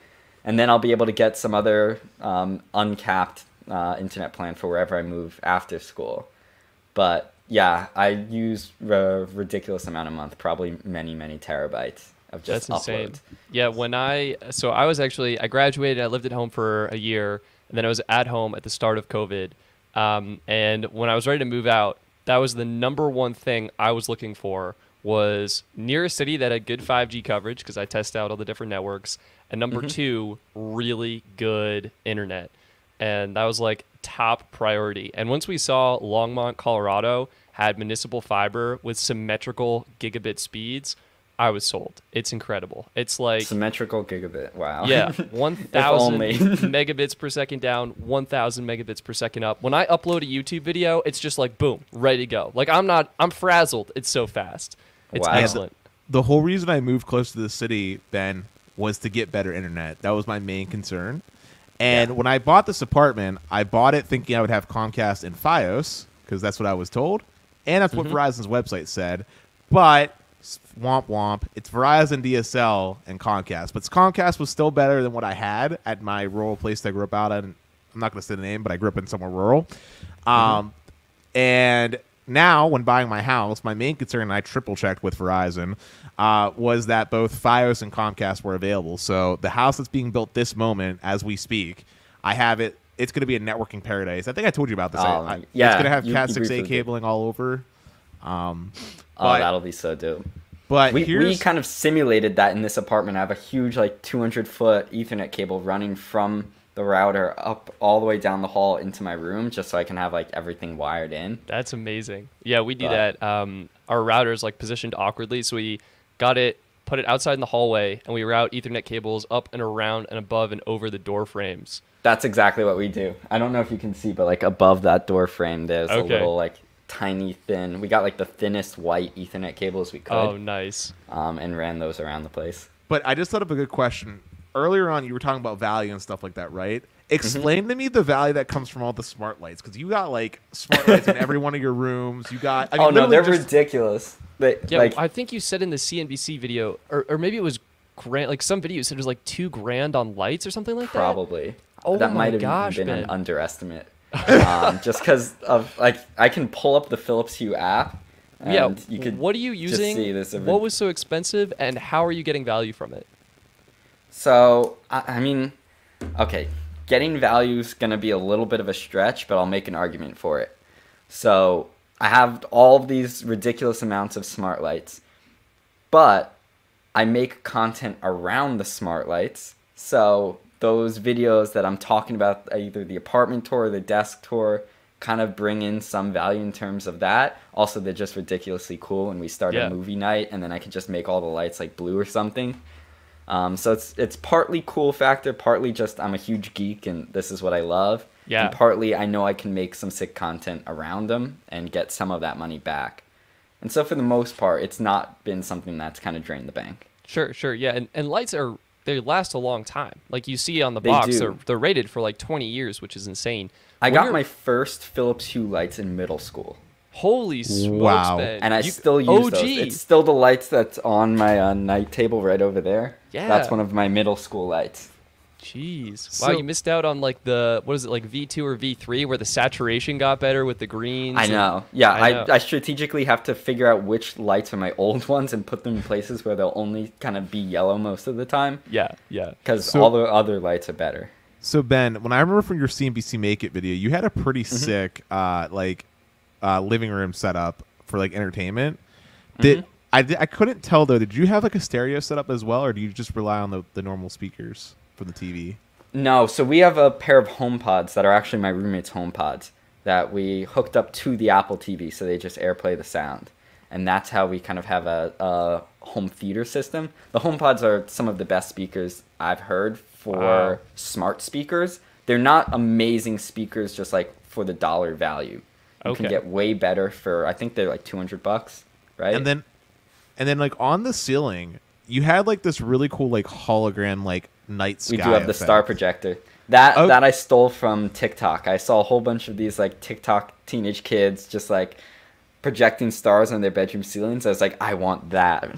[SPEAKER 1] And then I'll be able to get some other uncapped internet plan for wherever I move after school. But Yeah, I use a ridiculous amount a month, probably many, many terabytes of just
[SPEAKER 2] That's insane.
[SPEAKER 1] uploads.
[SPEAKER 2] Yeah, I graduated, I lived at home for a year, and then I was at home at the start of COVID. And when I was ready to move out, that was the number one thing I was looking for, was near a city that had good 5G coverage, because I test out all the different networks, and number two, really good internet. And that was like top priority. And once we saw Longmont, Colorado had municipal fiber with symmetrical gigabit speeds, I was sold. It's incredible. It's like
[SPEAKER 1] Symmetrical gigabit. Wow.
[SPEAKER 2] yeah, 1,000
[SPEAKER 1] only.
[SPEAKER 2] megabits per second down, 1,000 megabits per second up. When I upload a YouTube video, it's just like boom, ready to go. Like I'm frazzled. It's so fast. It's
[SPEAKER 1] Wow.
[SPEAKER 2] excellent.
[SPEAKER 3] The whole reason I moved close to the city, Ben, was to get better internet. That was my main concern. And when I bought this apartment, I bought it thinking I would have Comcast and Fios, because that's what I was told. And that's what Verizon's website said. But womp womp, it's Verizon, DSL, and Comcast. But Comcast was still better than what I had at my rural place that I grew up out in. I'm not going to say the name, but I grew up in somewhere rural. And now, when buying my house, my main concern, and I triple-checked with Verizon, was that both Fios and Comcast were available. So the house that's being built this moment, as we speak, I have it. It's going to be a networking paradise. I think I told you about this.
[SPEAKER 1] Yeah,
[SPEAKER 3] it's going to have
[SPEAKER 1] you
[SPEAKER 3] Cat 6A
[SPEAKER 1] briefly did.
[SPEAKER 3] cabling all over.
[SPEAKER 1] Oh,
[SPEAKER 3] But-
[SPEAKER 1] that'll be so dope.
[SPEAKER 3] But
[SPEAKER 1] We
[SPEAKER 3] here's
[SPEAKER 1] kind of simulated that in this apartment. I have a huge, like, 200-foot Ethernet cable running from the router up all the way down the hall into my room, just so I can have, like, everything wired in.
[SPEAKER 2] That's amazing. Yeah, we do
[SPEAKER 1] But-
[SPEAKER 2] that. Our router is like positioned awkwardly, so we got it, put it outside in the hallway, and we route Ethernet cables up and around and above and over the door frames.
[SPEAKER 1] That's exactly what we do. I don't know if you can see, but, like, above that door frame, there's a
[SPEAKER 2] Okay.
[SPEAKER 1] little, like, tiny thin. We got, like, the thinnest white Ethernet cables we could,
[SPEAKER 2] Oh, nice.
[SPEAKER 1] and ran those around the place.
[SPEAKER 3] But I just thought of a good question. Earlier on, you were talking about value and stuff like that, right? Explain to me the value that comes from all the smart lights, because you got like smart lights in every one of your rooms. You got. I mean,
[SPEAKER 1] Oh no,
[SPEAKER 3] literally
[SPEAKER 1] they're
[SPEAKER 3] just-
[SPEAKER 1] ridiculous. They,
[SPEAKER 2] Yeah,
[SPEAKER 1] like,
[SPEAKER 2] I think you said in the CNBC video, or maybe it was grand, like some video said it was like $2,000 on lights or something like that.
[SPEAKER 1] probably.
[SPEAKER 2] Oh
[SPEAKER 1] that
[SPEAKER 2] my
[SPEAKER 1] might have
[SPEAKER 2] gosh,
[SPEAKER 1] even been an
[SPEAKER 2] Ben.
[SPEAKER 1] underestimate. Just because of, like, I can pull up the Philips Hue app. And
[SPEAKER 2] Yeah,
[SPEAKER 1] you could
[SPEAKER 2] what are you
[SPEAKER 1] just
[SPEAKER 2] using?
[SPEAKER 1] see this
[SPEAKER 2] What was so expensive, and how are you getting value from it?
[SPEAKER 1] So, I mean, okay, getting value is going to be a little bit of a stretch, but I'll make an argument for it. So, I have all of these ridiculous amounts of smart lights, but I make content around the smart lights. So, those videos that I'm talking about, either the apartment tour or the desk tour, kind of bring in some value in terms of that. Also, they're just ridiculously cool, and we start
[SPEAKER 2] Yeah.
[SPEAKER 1] a movie night, and then I can just make all the lights like blue or something. So it's partly cool factor, partly just I'm a huge geek and this is what I love.
[SPEAKER 2] Yeah.
[SPEAKER 1] And partly I know I can make some sick content around them and get some of that money back. And so for the most part, it's not been something that's kind of drained the bank.
[SPEAKER 2] Sure, yeah, and lights they last a long time. Like you see on the
[SPEAKER 1] They
[SPEAKER 2] box,
[SPEAKER 1] do.
[SPEAKER 2] they're rated for like 20 years, which is insane.
[SPEAKER 1] I
[SPEAKER 2] When
[SPEAKER 1] got
[SPEAKER 2] you're-
[SPEAKER 1] my first Philips Hue lights in middle school.
[SPEAKER 2] Holy smokes,
[SPEAKER 3] Wow.
[SPEAKER 2] Ben.
[SPEAKER 1] And I
[SPEAKER 2] You-
[SPEAKER 1] still use
[SPEAKER 2] OG.
[SPEAKER 1] those. It's still the lights that's on my night table right over there.
[SPEAKER 2] Yeah.
[SPEAKER 1] That's one of my middle school lights.
[SPEAKER 2] Jeez. Wow,
[SPEAKER 3] So-
[SPEAKER 2] you missed out on like what is it, like V2 or V3, where the saturation got better with the greens.
[SPEAKER 1] I
[SPEAKER 2] and-
[SPEAKER 1] know. Yeah,
[SPEAKER 2] I know.
[SPEAKER 1] I strategically have to figure out which lights are my old ones and put them in places where they'll only kind of be yellow most of the time.
[SPEAKER 2] Yeah.
[SPEAKER 1] Because
[SPEAKER 3] So-
[SPEAKER 1] all the other lights are better.
[SPEAKER 3] So Ben, when I remember from your CNBC Make It video, you had a pretty sick living room setup for like entertainment. I couldn't tell though. Did you have like a stereo setup as well, or do you just rely on the normal speakers for the TV?
[SPEAKER 1] No, so we have a pair of HomePods that are actually my roommate's HomePods that we hooked up to the Apple TV, so they just AirPlay the sound. And that's how we kind of have a home theater system. The HomePods are some of the best speakers I've heard for
[SPEAKER 2] Wow.
[SPEAKER 1] smart speakers. They're not amazing speakers just like for the dollar value. You can
[SPEAKER 2] Okay.
[SPEAKER 1] get way better for, I think they're like $200, right?
[SPEAKER 3] And then like on the ceiling, you had like this really cool like hologram like night sky.
[SPEAKER 1] we do have the
[SPEAKER 3] effect.
[SPEAKER 1] star projector. That
[SPEAKER 3] Oh.
[SPEAKER 1] that I stole from TikTok. I saw a whole bunch of these like TikTok teenage kids just like projecting stars on their bedroom ceilings. I was like, I want that.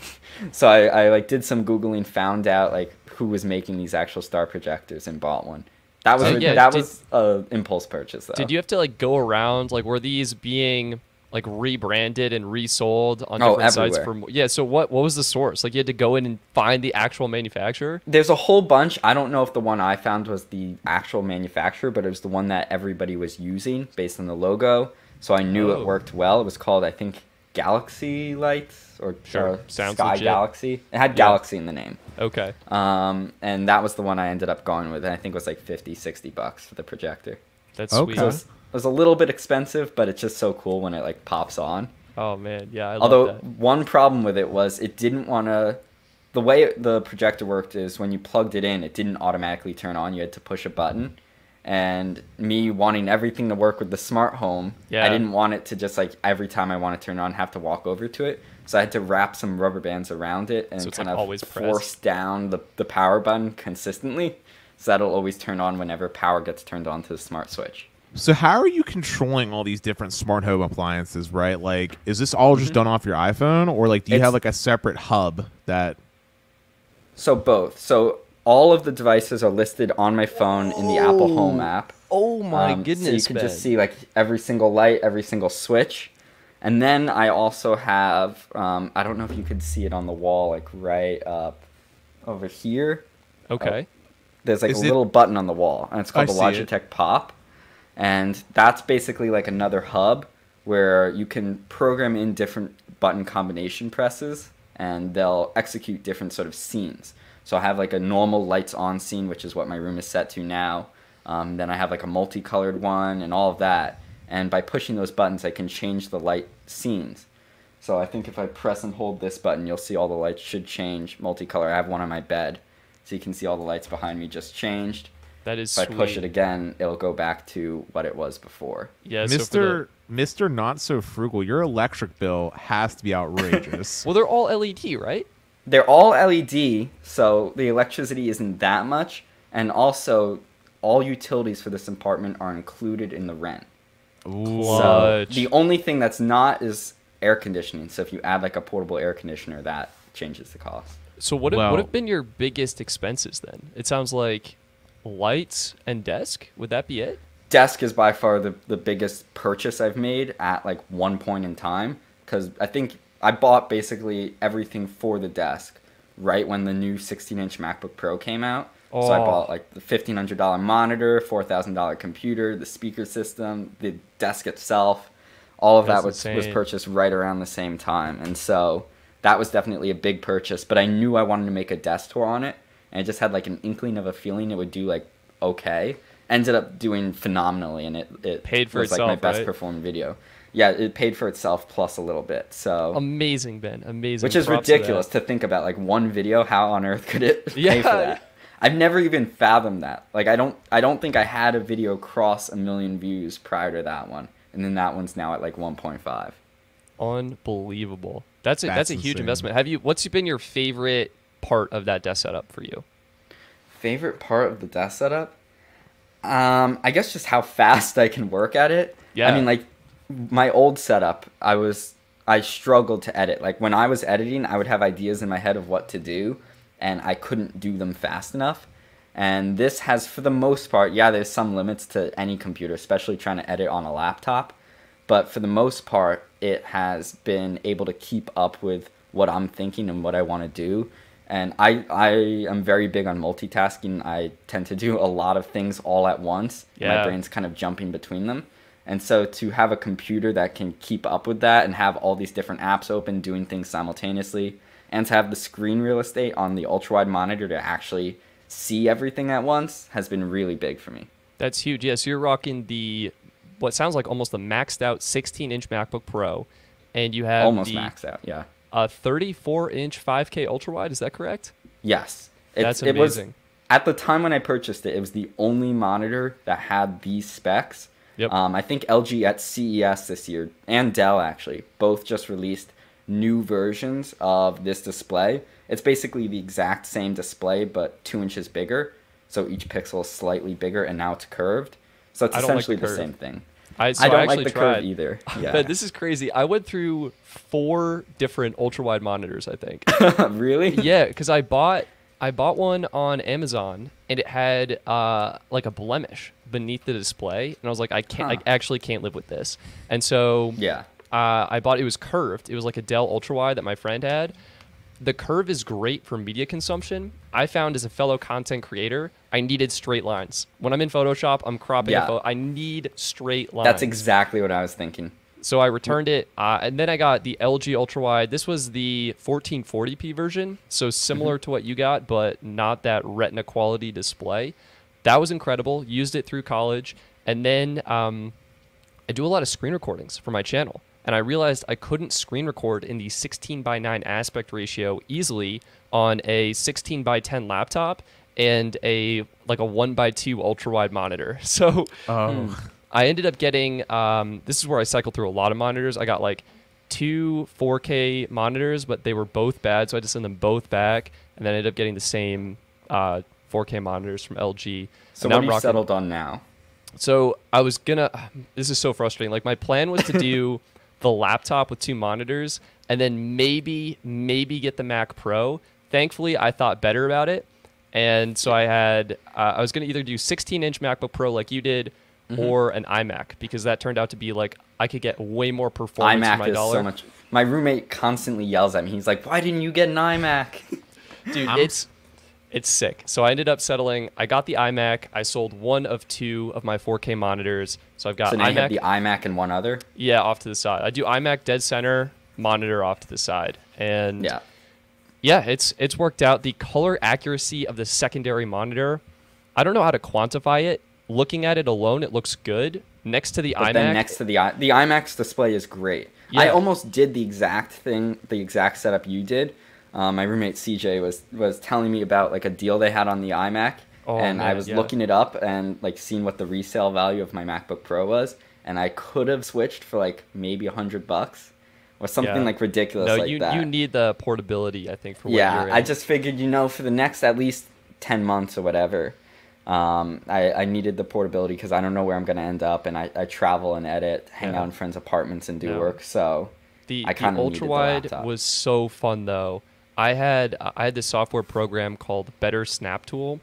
[SPEAKER 1] So I like did some Googling, found out like who was making these actual star projectors and bought one. That was
[SPEAKER 2] Yeah,
[SPEAKER 1] that
[SPEAKER 2] did-
[SPEAKER 1] was a impulse purchase though.
[SPEAKER 2] Did you have to like go around? Like, were these being like rebranded and resold on
[SPEAKER 1] Oh,
[SPEAKER 2] different sites
[SPEAKER 1] everywhere.
[SPEAKER 2] for yeah. So what was the source? Like you had to go in and find the actual manufacturer?
[SPEAKER 1] There's a whole bunch. I don't know if the one I found was the actual manufacturer, but it was the one that everybody was using based on the logo. So I knew it worked well. It was called, I think, Galaxy Lights or
[SPEAKER 2] Sure. Sounds
[SPEAKER 1] Sky
[SPEAKER 2] legit.
[SPEAKER 1] Galaxy. It had Galaxy in the name.
[SPEAKER 2] Okay.
[SPEAKER 1] And that was the one I ended up going with. And I think it was like $50-$60 for the projector.
[SPEAKER 2] That's
[SPEAKER 3] Okay.
[SPEAKER 2] sweet.
[SPEAKER 1] So it was a little bit expensive, but it's just so cool when it like pops on.
[SPEAKER 2] Oh man, yeah, I love
[SPEAKER 1] Although
[SPEAKER 2] that.
[SPEAKER 1] one problem with it was it didn't want to. The way the projector worked is when you plugged it in, it didn't automatically turn on. You had to push a button. And me wanting everything to work with the smart home,
[SPEAKER 2] Yeah.
[SPEAKER 1] I didn't want it to just like every time I want to turn it on, have to walk over to it. So I had to wrap some rubber bands around it and
[SPEAKER 2] So it's,
[SPEAKER 1] kind
[SPEAKER 2] like,
[SPEAKER 1] of
[SPEAKER 2] always pressed.
[SPEAKER 1] force down the power button consistently. So that'll always turn on whenever power gets turned on to the smart switch.
[SPEAKER 3] So how are you controlling all these different smart home appliances, right? Like, is this all just done off your iPhone, or like, do you
[SPEAKER 1] It's-
[SPEAKER 3] have like a separate hub that?
[SPEAKER 1] So both. So all of the devices are listed on my phone in the Apple Home app.
[SPEAKER 2] Oh my
[SPEAKER 1] So
[SPEAKER 2] goodness,
[SPEAKER 1] you can
[SPEAKER 2] Ben.
[SPEAKER 1] just see like every single light, every single switch. And then I also have, I don't know if you could see it on the wall, like right up over here.
[SPEAKER 2] Okay.
[SPEAKER 1] There's like
[SPEAKER 3] Is
[SPEAKER 1] a
[SPEAKER 3] it-
[SPEAKER 1] little button on the wall, and it's called
[SPEAKER 3] I
[SPEAKER 1] the
[SPEAKER 3] see it.
[SPEAKER 1] Logitech Pop. And that's basically like another hub where you can program in different button combination presses, and they'll execute different sort of scenes. So I have like a normal lights on scene, which is what my room is set to now. Then I have like a multicolored one and all of that. And by pushing those buttons, I can change the light scenes. So I think if I press and hold this button, you'll see all the lights should change multicolor. I have one on my bed, so you can see all the lights behind me just changed.
[SPEAKER 2] That is
[SPEAKER 1] If
[SPEAKER 2] sweet.
[SPEAKER 1] I push it again, it'll go back to what it was before.
[SPEAKER 2] Yeah, so for
[SPEAKER 3] Mr. Not So Frugal, your electric bill has to be outrageous.
[SPEAKER 2] well, they're all LED, right?
[SPEAKER 1] They're all LED, so the electricity isn't that much. And also, all utilities for this apartment are included in the rent.
[SPEAKER 3] Ooh.
[SPEAKER 1] So
[SPEAKER 2] Clutch.
[SPEAKER 1] the only thing that's not is air conditioning. So if you add like a portable air conditioner, that changes the cost.
[SPEAKER 2] So what
[SPEAKER 3] Well-
[SPEAKER 2] have been your biggest expenses then? It sounds like lights and desk. Would that be it?
[SPEAKER 1] Desk is by far the biggest purchase I've made at like one point in time, because I think I bought basically everything for the desk right when the new 16-inch MacBook Pro came out. So I
[SPEAKER 2] Oh.
[SPEAKER 1] bought like the $1,500 monitor, $4,000 computer, the speaker system, the desk itself. All of that
[SPEAKER 2] That's
[SPEAKER 1] was
[SPEAKER 2] insane.
[SPEAKER 1] purchased right around the same time. And so that was definitely a big purchase, but I knew I wanted to make a desk tour on it. And I just had like an inkling of a feeling it would do like okay. Ended up doing phenomenally, and it
[SPEAKER 2] Paid for
[SPEAKER 1] was like my
[SPEAKER 2] itself,
[SPEAKER 1] best
[SPEAKER 2] right?
[SPEAKER 1] performing video. Yeah, it paid for itself plus a little bit. So
[SPEAKER 2] Amazing, Ben. Amazing.
[SPEAKER 1] which is
[SPEAKER 2] Props to that.
[SPEAKER 1] ridiculous to think about. Like one video, how on earth could it pay
[SPEAKER 2] Yeah.
[SPEAKER 1] for that? I've never even fathomed that. Like I don't think I had a video cross 1 million views prior to that one, and then that one's now at like 1.5.
[SPEAKER 2] Unbelievable. That's a huge
[SPEAKER 3] insane.
[SPEAKER 2] investment. What's been your favorite part of that desk setup for you?
[SPEAKER 1] Favorite part of the desk setup? I guess just how fast I can work at it.
[SPEAKER 2] Yeah.
[SPEAKER 1] I mean, like my old setup, I struggled to edit. Like when I was editing, I would have ideas in my head of what to do, and I couldn't do them fast enough. And this has, for the most part, yeah, there's some limits to any computer, especially trying to edit on a laptop. But for the most part, it has been able to keep up with what I'm thinking and what I want to do. And I am very big on multitasking. I tend to do a lot of things all at once.
[SPEAKER 2] Yeah.
[SPEAKER 1] My brain's kind of jumping between them. And so to have a computer that can keep up with that and have all these different apps open, doing things simultaneously, and to have the screen real estate on the ultra-wide monitor to actually see everything at once has been really big for me.
[SPEAKER 2] That's huge. Yeah, so you're rocking what sounds like almost a maxed out 16-inch MacBook Pro, and you have
[SPEAKER 1] Almost maxed out, yeah.
[SPEAKER 2] a 34-inch 5K ultra wide. Is that correct?
[SPEAKER 1] Yes.
[SPEAKER 2] That's
[SPEAKER 1] It was,
[SPEAKER 2] amazing.
[SPEAKER 1] at the time when I purchased it, it was the only monitor that had these specs.
[SPEAKER 2] Yep.
[SPEAKER 1] I think LG at CES this year, and Dell actually, both just released new versions of this display. It's basically the exact same display, but 2 inches bigger. So each pixel is slightly bigger, and now it's curved. So it's
[SPEAKER 2] I don't like
[SPEAKER 1] essentially
[SPEAKER 2] the
[SPEAKER 1] the
[SPEAKER 2] curve.
[SPEAKER 1] same thing.
[SPEAKER 2] I
[SPEAKER 1] I don't like
[SPEAKER 2] actually
[SPEAKER 1] the
[SPEAKER 2] tried.
[SPEAKER 1] curve either. Yeah.
[SPEAKER 2] But this is crazy. I went through 4 different ultra wide monitors, I think.
[SPEAKER 1] Really?
[SPEAKER 2] Yeah, because I bought one on Amazon, and it had like a blemish beneath the display, and I was like, I
[SPEAKER 1] Huh.
[SPEAKER 2] actually can't live with this. And so
[SPEAKER 1] Yeah.
[SPEAKER 2] I bought it was curved. It was like a Dell Ultrawide that my friend had. The curve is great for media consumption. I found as a fellow content creator, I needed straight lines. When I'm in Photoshop, I'm cropping a photo. I need straight lines.
[SPEAKER 1] That's exactly what I was thinking.
[SPEAKER 2] So I returned it, and then I got the LG Ultrawide. This was the 1440p version, so similar to what you got, but not that Retina quality display. That was incredible. Used it through college, and then I do a lot of screen recordings for my channel. And I realized I couldn't screen record in the 16:9 aspect ratio easily on a 16:10 laptop and a 1:2 ultra-wide monitor. So I ended up getting, this is where I cycled through a lot of monitors. I got like 2 4K monitors, but they were both bad, so I had to send them both back. And then I ended up getting the same 4K monitors from LG.
[SPEAKER 1] So what have you settled on now?
[SPEAKER 2] So I was this is so frustrating. Like my plan was to do the laptop with 2 monitors and then maybe get the Mac Pro. Thankfully, I thought better about it. And so I was going to either do 16-inch MacBook Pro like you did or an iMac, because that turned out to be like I could get way more performance for my dollar.
[SPEAKER 1] So much. My roommate constantly yells at me. He's like, "Why didn't you get an iMac?"
[SPEAKER 2] Dude, it's sick. So I ended up settling. I got the iMac. I sold one of 2 of my 4K monitors. So I've got
[SPEAKER 1] so now
[SPEAKER 2] iMac.
[SPEAKER 1] You have the iMac and one other?
[SPEAKER 2] Yeah, off to the side. I do iMac dead center, monitor off to the side. And yeah, it's worked out. The color accuracy of the secondary monitor, I don't know how to quantify it. Looking at it alone, it looks good. Next to the iMac.
[SPEAKER 1] Then next to the iMac's display is great. Yeah. I almost did the exact setup you did. My roommate CJ was telling me about like a deal they had on the iMac, I was looking it up and like seeing what the resale value of my MacBook Pro was, and I could have switched for like maybe $100 or something like ridiculous like that.
[SPEAKER 2] You need the portability, I think, for what you're in.
[SPEAKER 1] I just figured, for the next at least 10 months or whatever, I needed the portability because I don't know where I'm going to end up, and I travel and edit, hang out in friends' apartments and do work, so I kind of needed the laptop.
[SPEAKER 2] The Ultrawide was so fun though. I had this software program called Better Snap Tool,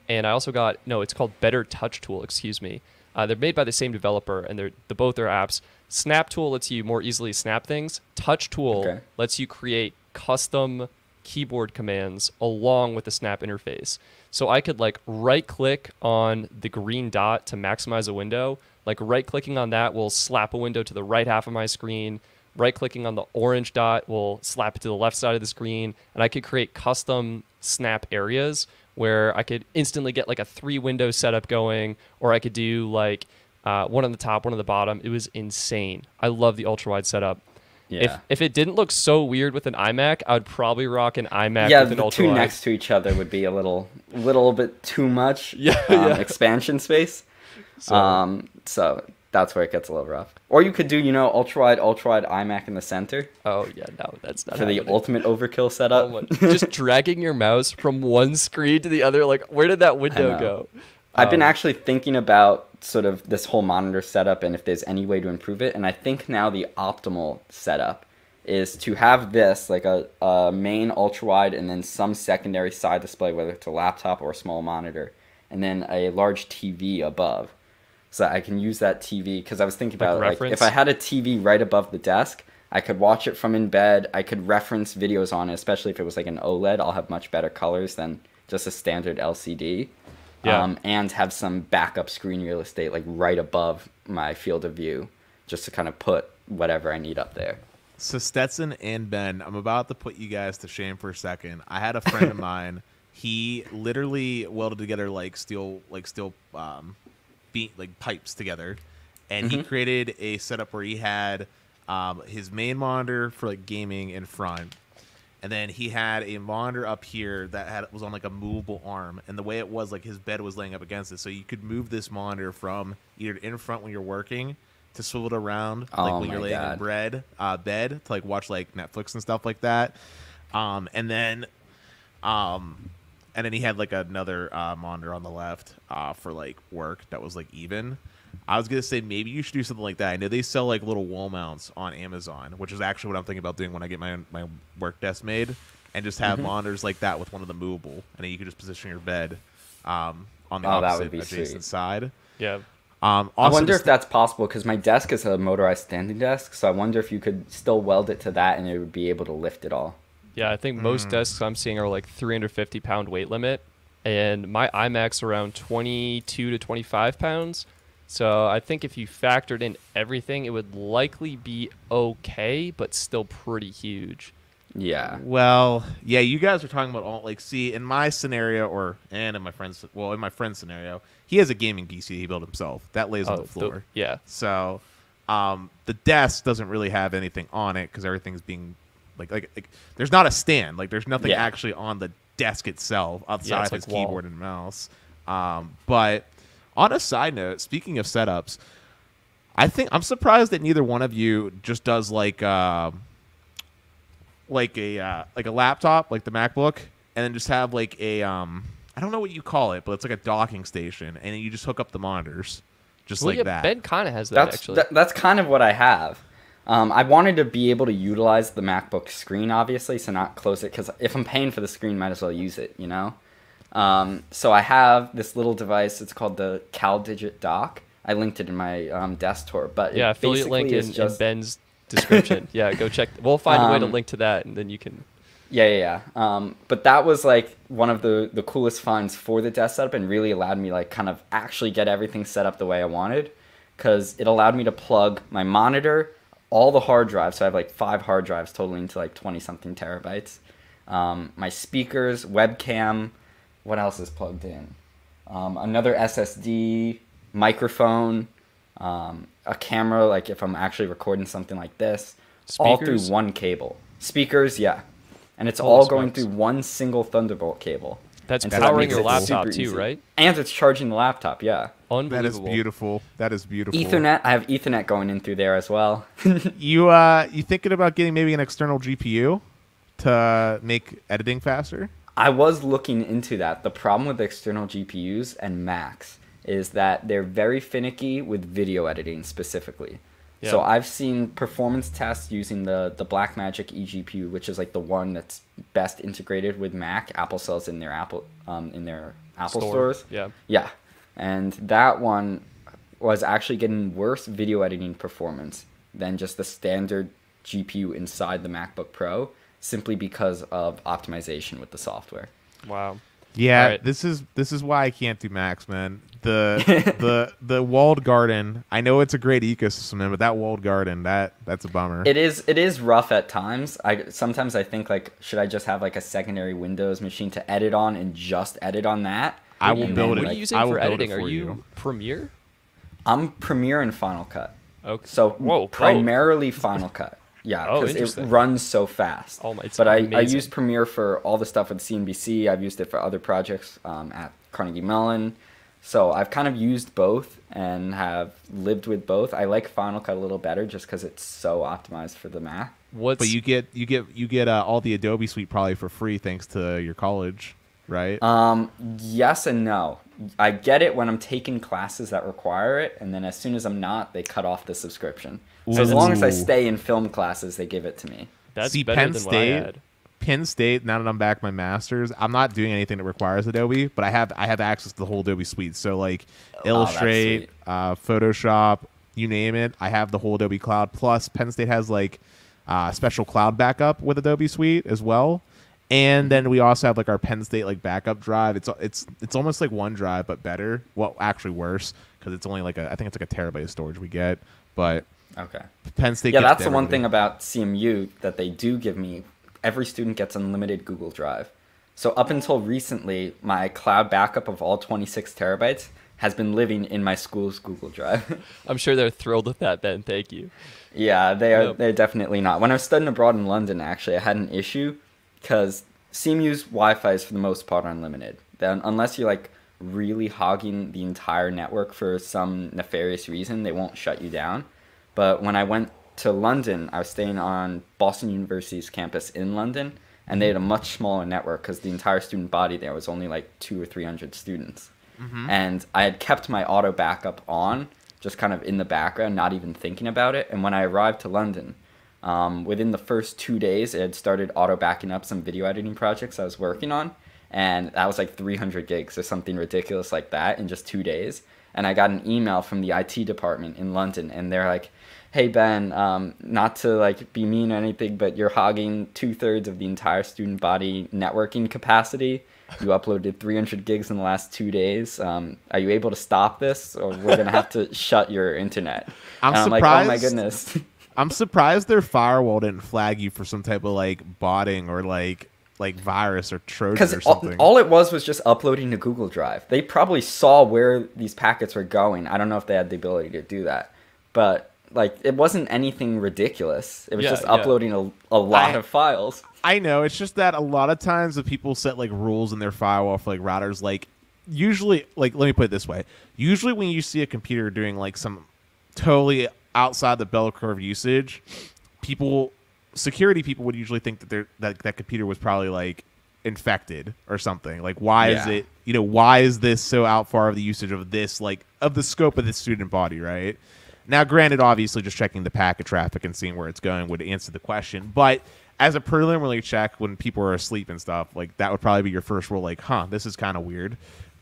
[SPEAKER 2] and I also got it's called Better Touch Tool. Excuse me. They're made by the same developer, and both are apps. Snap Tool lets you more easily snap things. Touch Tool lets you create custom keyboard commands along with the snap interface. So I could like right-click on the green dot to maximize a window. Like right-clicking on that will slap a window to the right half of my screen. Right-clicking on the orange dot will slap it to the left side of the screen, and I could create custom snap areas where I could instantly get like a 3-window setup going, or I could do like one on the top, one on the bottom. It was insane. I love the ultra-wide setup. Yeah. If it didn't look so weird with an iMac, I would probably rock an iMac with an ultra-wide. Yeah, the 2
[SPEAKER 1] next to each other would be a little bit too much expansion space. So that's where it gets a little rough. Or you could do, ultra-wide iMac in the center.
[SPEAKER 2] Oh, yeah, no, that's not
[SPEAKER 1] for the ultimate overkill setup.
[SPEAKER 2] Just dragging your mouse from one screen to the other, like, where did that window go?
[SPEAKER 1] I've been actually thinking about sort of this whole monitor setup and if there's any way to improve it. And I think now the optimal setup is to have this, like a main ultra-wide and then some secondary side display, whether it's a laptop or a small monitor, and then a large TV above. So that I can use that TV, because I was thinking about like if I had a TV right above the desk, I could watch it from in bed. I could reference videos on it, especially if it was like an OLED. I'll have much better colors than just a standard LCD. And have some backup screen real estate like right above my field of view, just to kind of put whatever I need up there.
[SPEAKER 3] So Stetson and Ben, I'm about to put you guys to shame for a second. I had a friend of mine. He literally welded together steel pipes together, and he created a setup where he had his main monitor for like gaming in front, and then he had a monitor up here that was on like a movable arm, and the way it was, like his bed was laying up against it, so you could move this monitor from either in front when you're working to swivel it around when you're laying in bed to like watch like Netflix and stuff like that, and then he had like another monitor on the left for like work that was like even. I was gonna say maybe you should do something like that. I know they sell like little wall mounts on Amazon, which is actually what I'm thinking about doing when I get my work desk made, and just have monitors like that with one of the movable, and then you could just position your bed on the opposite adjacent side.
[SPEAKER 2] Yeah.
[SPEAKER 1] I wonder if that's possible because my desk is a motorized standing desk, so I wonder if you could still weld it to that and it would be able to lift it all.
[SPEAKER 2] Yeah, I think most desks I'm seeing are like 350-pound weight limit, and my iMac's around 22 to 25 pounds. So I think if you factored in everything, it would likely be okay, but still pretty huge.
[SPEAKER 1] Yeah.
[SPEAKER 3] Well, yeah, you guys are talking about all like, see, in my scenario, in my friend's scenario, he has a gaming PC he built himself that lays on the floor.
[SPEAKER 2] Yeah.
[SPEAKER 3] So, the desk doesn't really have anything on it because everything's being like there's not a stand, like there's nothing actually on the desk itself outside of his keyboard and mouse. But on a side note, speaking of setups, I'm surprised that neither one of you just does like a laptop, like the MacBook, and then just have like a I don't know what you call it, but it's like a docking station, and you just hook up the monitors, just that.
[SPEAKER 2] Ben kind of has that actually.
[SPEAKER 1] That's kind of what I have. I wanted to be able to utilize the MacBook screen, obviously, so not close it, because if I'm paying for the screen, might as well use it, you know? So I have this little device. It's called the CalDigit dock. I linked it in my desk tour, but
[SPEAKER 2] yeah, affiliate link in Ben's description. Yeah, go check. We'll find a way to link to that, and then you can.
[SPEAKER 1] Yeah. But that was like one of the coolest finds for the desk setup, and really allowed me like kind of actually get everything set up the way I wanted, because it allowed me to plug my monitor, all the hard drives. So I have like 5 hard drives totaling to like 20 something terabytes. My speakers, webcam. What else is plugged in? Another SSD, microphone, a camera, like if I'm actually recording something like this, all through one cable. Speakers, yeah. And it's all going through one single Thunderbolt cable.
[SPEAKER 2] That's
[SPEAKER 1] and
[SPEAKER 2] powering
[SPEAKER 1] so
[SPEAKER 2] your laptop too, right?
[SPEAKER 1] And it's charging the laptop, yeah.
[SPEAKER 2] Unbelievable.
[SPEAKER 3] That is beautiful.
[SPEAKER 1] Ethernet, I have Ethernet going in through there as well.
[SPEAKER 3] You thinking about getting maybe an external GPU to make editing faster?
[SPEAKER 1] I was looking into that. The problem with external GPUs and Macs is that they're very finicky with video editing specifically. Yeah. So I've seen performance tests using the Blackmagic eGPU, which is like the one that's best integrated with Mac. Apple sells in their Apple stores. Yeah. And that one was actually getting worse video editing performance than just the standard GPU inside the MacBook Pro, simply because of optimization with the software.
[SPEAKER 2] Wow.
[SPEAKER 3] Yeah,
[SPEAKER 2] right.
[SPEAKER 3] This is why I can't do Macs, man. The walled garden. I know it's a great ecosystem, man, but that walled garden, that's a bummer.
[SPEAKER 1] It is rough at times. Sometimes I think like, should I just have like a secondary Windows machine to edit on and just edit on that?
[SPEAKER 3] I will build it.
[SPEAKER 2] What are you using for editing? Are you Premiere?
[SPEAKER 1] I'm Premiere and Final Cut.
[SPEAKER 2] Okay.
[SPEAKER 1] So primarily Final Cut. Yeah, because it runs so fast. But I use Premiere for all the stuff with CNBC. I've used it for other projects at Carnegie Mellon. So I've kind of used both and have lived with both. I like Final Cut a little better just because it's so optimized for the Mac.
[SPEAKER 3] But you get all the Adobe suite probably for free thanks to your college, right?
[SPEAKER 1] Yes and no. I get it when I'm taking classes that require it, and then as soon as I'm not, they cut off the subscription. So as long as I stay in film classes, they give it to me.
[SPEAKER 2] That's better than what I had.
[SPEAKER 3] Penn State, now that I'm back my master's, I'm not doing anything that requires Adobe, but I have access to the whole Adobe suite. So like Illustrate, Photoshop, you name it, I have the whole Adobe Cloud. Plus Penn State has like special cloud backup with Adobe Suite as well. And then we also have like our Penn State like backup drive. It's almost like OneDrive but better. Well, actually worse because it's only like I think it's like a terabyte of storage we get. But
[SPEAKER 1] okay,
[SPEAKER 3] Penn State.
[SPEAKER 1] Yeah, that's the one thing about CMU that they do give me. Every student gets unlimited Google Drive. So up until recently, my cloud backup of all 26 terabytes has been living in my school's Google Drive.
[SPEAKER 2] I'm sure they're thrilled with that, Ben. Thank you.
[SPEAKER 1] Yeah, they are. Yep. They're definitely not. When I was studying abroad in London, actually, I had an issue because CMU's Wi-Fi is for the most part unlimited. Then unless you're like really hogging the entire network for some nefarious reason, they won't shut you down. But when I went to London, I was staying on Boston University's campus in London, and they had a much smaller network because the entire student body there was only like 200 or 300 students. Mm-hmm. And I had kept my auto backup on, just kind of in the background, not even thinking about it. And when I arrived to London, within the first 2 days, it had started auto backing up some video editing projects I was working on. And that was like 300 gigs or something ridiculous like that in just 2 days. and I got an email from the IT department in London, and they're like, hey Ben, not to like be mean or anything, but you're hogging 2/3 of the entire student body networking capacity. You uploaded 300 gigs in the last 2 days. Are you able to stop this, or we're gonna have to shut your internet?
[SPEAKER 3] I'm
[SPEAKER 1] and
[SPEAKER 3] surprised.
[SPEAKER 1] like, oh my goodness.
[SPEAKER 3] I'm surprised their firewall didn't flag you for some type of like botting or like virus or Trojan or something.
[SPEAKER 1] Because all it was just uploading to Google Drive. They probably saw where these packets were going. I don't know if they had the ability to do that, but like it wasn't anything ridiculous. It was just uploading a lot of files.
[SPEAKER 3] I know. It's just that a lot of times if people set like rules in their firewall for like routers, like usually, like let me put it this way. Usually when you see a computer doing like some totally outside the bell curve usage, security people would usually think that that computer was probably like infected or something. Like why is it, why is this so out far of the usage of this, like of the scope of the student body, right? Now, granted, obviously just checking the packet traffic and seeing where it's going would answer the question, but as a preliminary check when people are asleep and stuff, like that would probably be your first rule, like, this is kind of weird.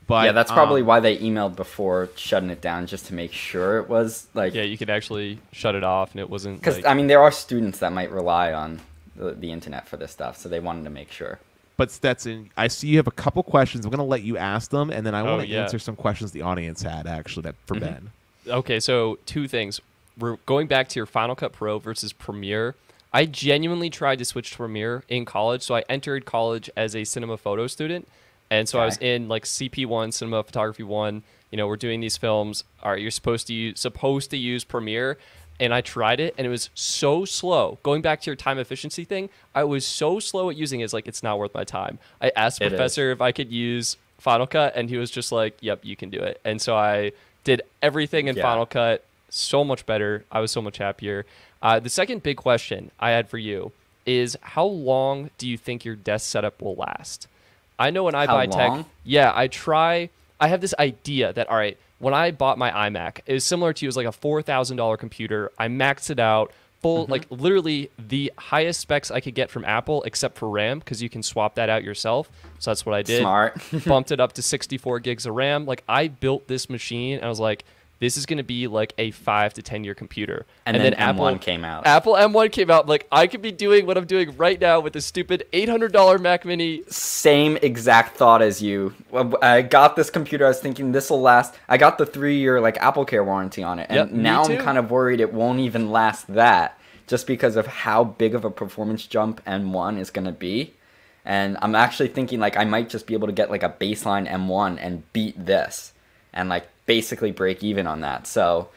[SPEAKER 3] But
[SPEAKER 1] yeah, that's probably why they emailed before shutting it down, just to make sure it was like...
[SPEAKER 2] Yeah, you could actually shut it off and it wasn't...
[SPEAKER 1] Because,
[SPEAKER 2] like...
[SPEAKER 1] I mean, there are students that might rely on the internet for this stuff, so they wanted to make sure.
[SPEAKER 3] But Stetson, I see you have a couple questions. I'm going to let you ask them, and then I want to answer some questions the audience had, actually, for Ben.
[SPEAKER 2] Okay, so 2 things. We're going back to your Final Cut Pro versus Premiere. I genuinely tried to switch to Premiere in college, so I entered college as a cinema photo student. And so I was in like CP1, Cinema Photography 1. We're doing these films. All right, you're supposed to use Premiere, and I tried it, and it was so slow. Going back to your time efficiency thing, I was so slow at using it. It's like it's not worth my time. I asked the professor if I could use Final Cut, and he was just like, "Yep, you can do it." And so I did everything in Final Cut. So much better. I was so much happier. The second big question I had for you is, how long do you think your desk setup will last? I know when I buy tech, I have this idea that, all right, when I bought my iMac, it was similar to you. It was like a $4,000 computer. I maxed it out, like literally the highest specs I could get from Apple, except for RAM, because you can swap that out yourself. So that's what I did.
[SPEAKER 1] Smart.
[SPEAKER 2] Bumped it up to 64 gigs of RAM. Like I built this machine, and I was like, this is going to be like a 5 to 10 year computer.
[SPEAKER 1] And then M1 came out.
[SPEAKER 2] Apple M1 came out. Like I could be doing what I'm doing right now with this stupid $800 Mac Mini.
[SPEAKER 1] Same exact thought as you. I got this computer. I was thinking this will last. I got the 3-year like Apple Care warranty on it. And now I'm kind of worried it won't even last that, just because of how big of a performance jump M1 is going to be. And I'm actually thinking like I might just be able to get like a baseline M1 and beat this. And like basically break even on that. So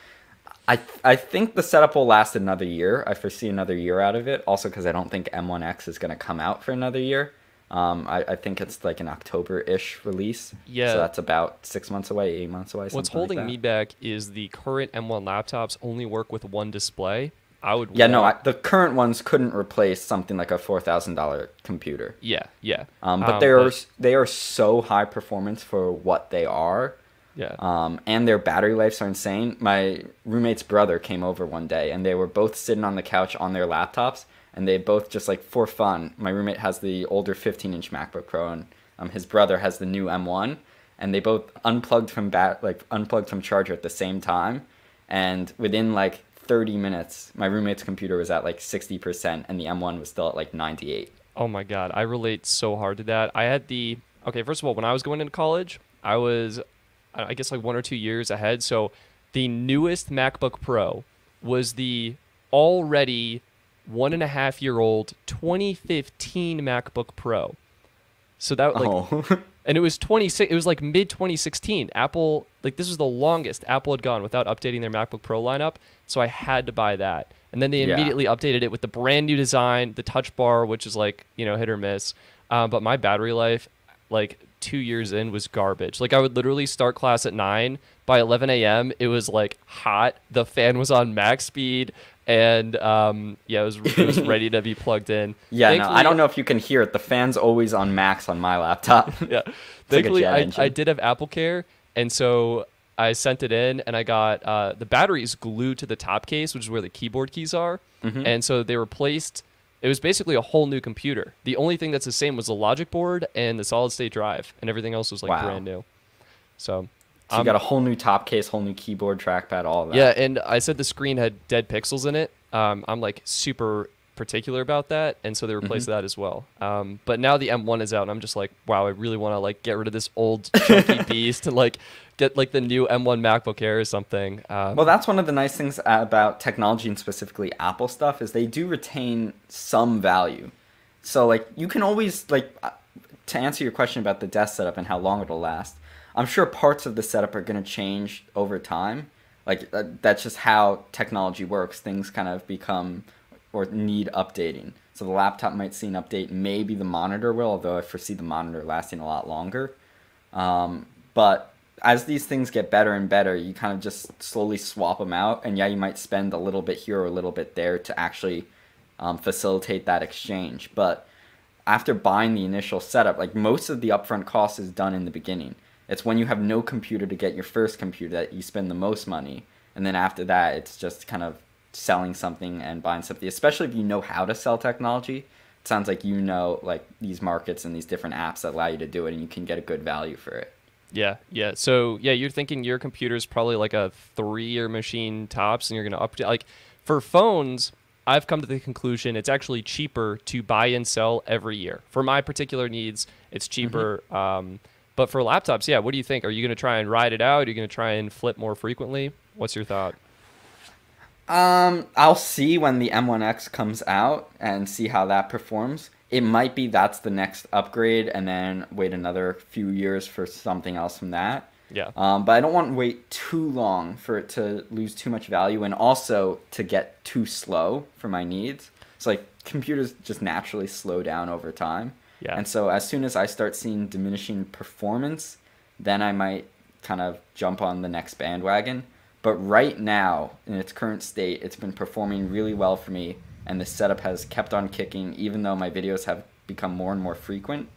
[SPEAKER 1] I think the setup will last another year. I foresee another year out of it. Also because I don't think M1X is going to come out for another year. I think it's like an October-ish release.
[SPEAKER 2] Yeah.
[SPEAKER 1] So that's about 6 months away, 8 months away.
[SPEAKER 2] What's holding me back is the current M1 laptops only work with one display. The current ones couldn't replace something like a $4,000 computer. Yeah.
[SPEAKER 1] But they are so high performance for what they are.
[SPEAKER 2] Yeah.
[SPEAKER 1] And their battery lives are insane. My roommate's brother came over one day, and they were both sitting on the couch on their laptops, and they both just like for fun. My roommate has the older 15-inch MacBook Pro, and his brother has the new M1, and they both unplugged from charger at the same time, and within like 30 minutes, my roommate's computer was at like 60%, and the M1 was still at like 98.
[SPEAKER 2] Oh my God, I relate so hard to that. I had first of all, when I was going into college, I was, I guess like 1 or 2 years ahead. So the newest MacBook Pro was the already 1.5-year-old 2015 MacBook Pro. So that and it was it was like mid 2016. Apple, like this was the longest Apple had gone without updating their MacBook Pro lineup. So I had to buy that. And then they immediately updated it with the brand new design, the touch bar, which is like, hit or miss. But my battery life, like 2 years in, was garbage. Like I would literally start class at 9. By 11 a.m., it was like hot. The fan was on max speed. And it was ready to be plugged in.
[SPEAKER 1] Yeah, no, I don't know if you can hear it. The fan's always on max on my laptop.
[SPEAKER 2] Yeah. Thankfully, I did have Apple Care. And so I sent it in, and I got the batteries glued to the top case, which is where the keyboard keys are. Mm-hmm. And so they replaced, it was basically a whole new computer. The only thing that's the same was the logic board and the solid state drive, and everything else was like brand new. So
[SPEAKER 1] So you got a whole new top case, whole new keyboard, trackpad, all of that.
[SPEAKER 2] Yeah, and I said the screen had dead pixels in it. I'm like super particular about that, and so they replaced that as well. But now the M1 is out, and I'm just like, wow, I really want to like get rid of this old chunky beast and like get like the new M1 MacBook Air or something.
[SPEAKER 1] Well, that's one of the nice things about technology and specifically Apple stuff is they do retain some value. So like you can always like to answer your question about the desk setup and how long it'll last. I'm sure parts of the setup are going to change over time. Like that's just how technology works. Things kind of become or need updating. So the laptop might see an update. Maybe the monitor will, although I foresee the monitor lasting a lot longer. But as these things get better and better, you kind of just slowly swap them out. And yeah, you might spend a little bit here or a little bit there to actually facilitate that exchange. But after buying the initial setup, like most of the upfront cost is done in the beginning. It's when you have no computer to get your first computer that you spend the most money. And then after that, it's just kind of selling something and buying something, especially if you know how to sell technology. It sounds like you know like these markets and these different apps that allow you to do it, and you can get a good value for it.
[SPEAKER 2] Yeah. So yeah, you're thinking your computer's probably like a 3-year machine tops, and you're gonna update. Like for phones, I've come to the conclusion it's actually cheaper to buy and sell every year. For my particular needs, it's cheaper. But for laptops, yeah, what do you think? Are you gonna try and ride it out? Are you gonna try and flip more frequently? What's your thought?
[SPEAKER 1] I'll see when the M1X comes out and see how that performs. It might be that's the next upgrade and then wait another few years for something else from that.
[SPEAKER 2] Yeah.
[SPEAKER 1] But I don't want to wait too long for it to lose too much value and also to get too slow for my needs. So like computers just naturally slow down over time.
[SPEAKER 2] Yeah.
[SPEAKER 1] And so as soon as I start seeing diminishing performance, then I might kind of jump on the next bandwagon. But right now, in its current state, it's been performing really well for me, and the setup has kept on kicking, even though my videos have become more and more frequent.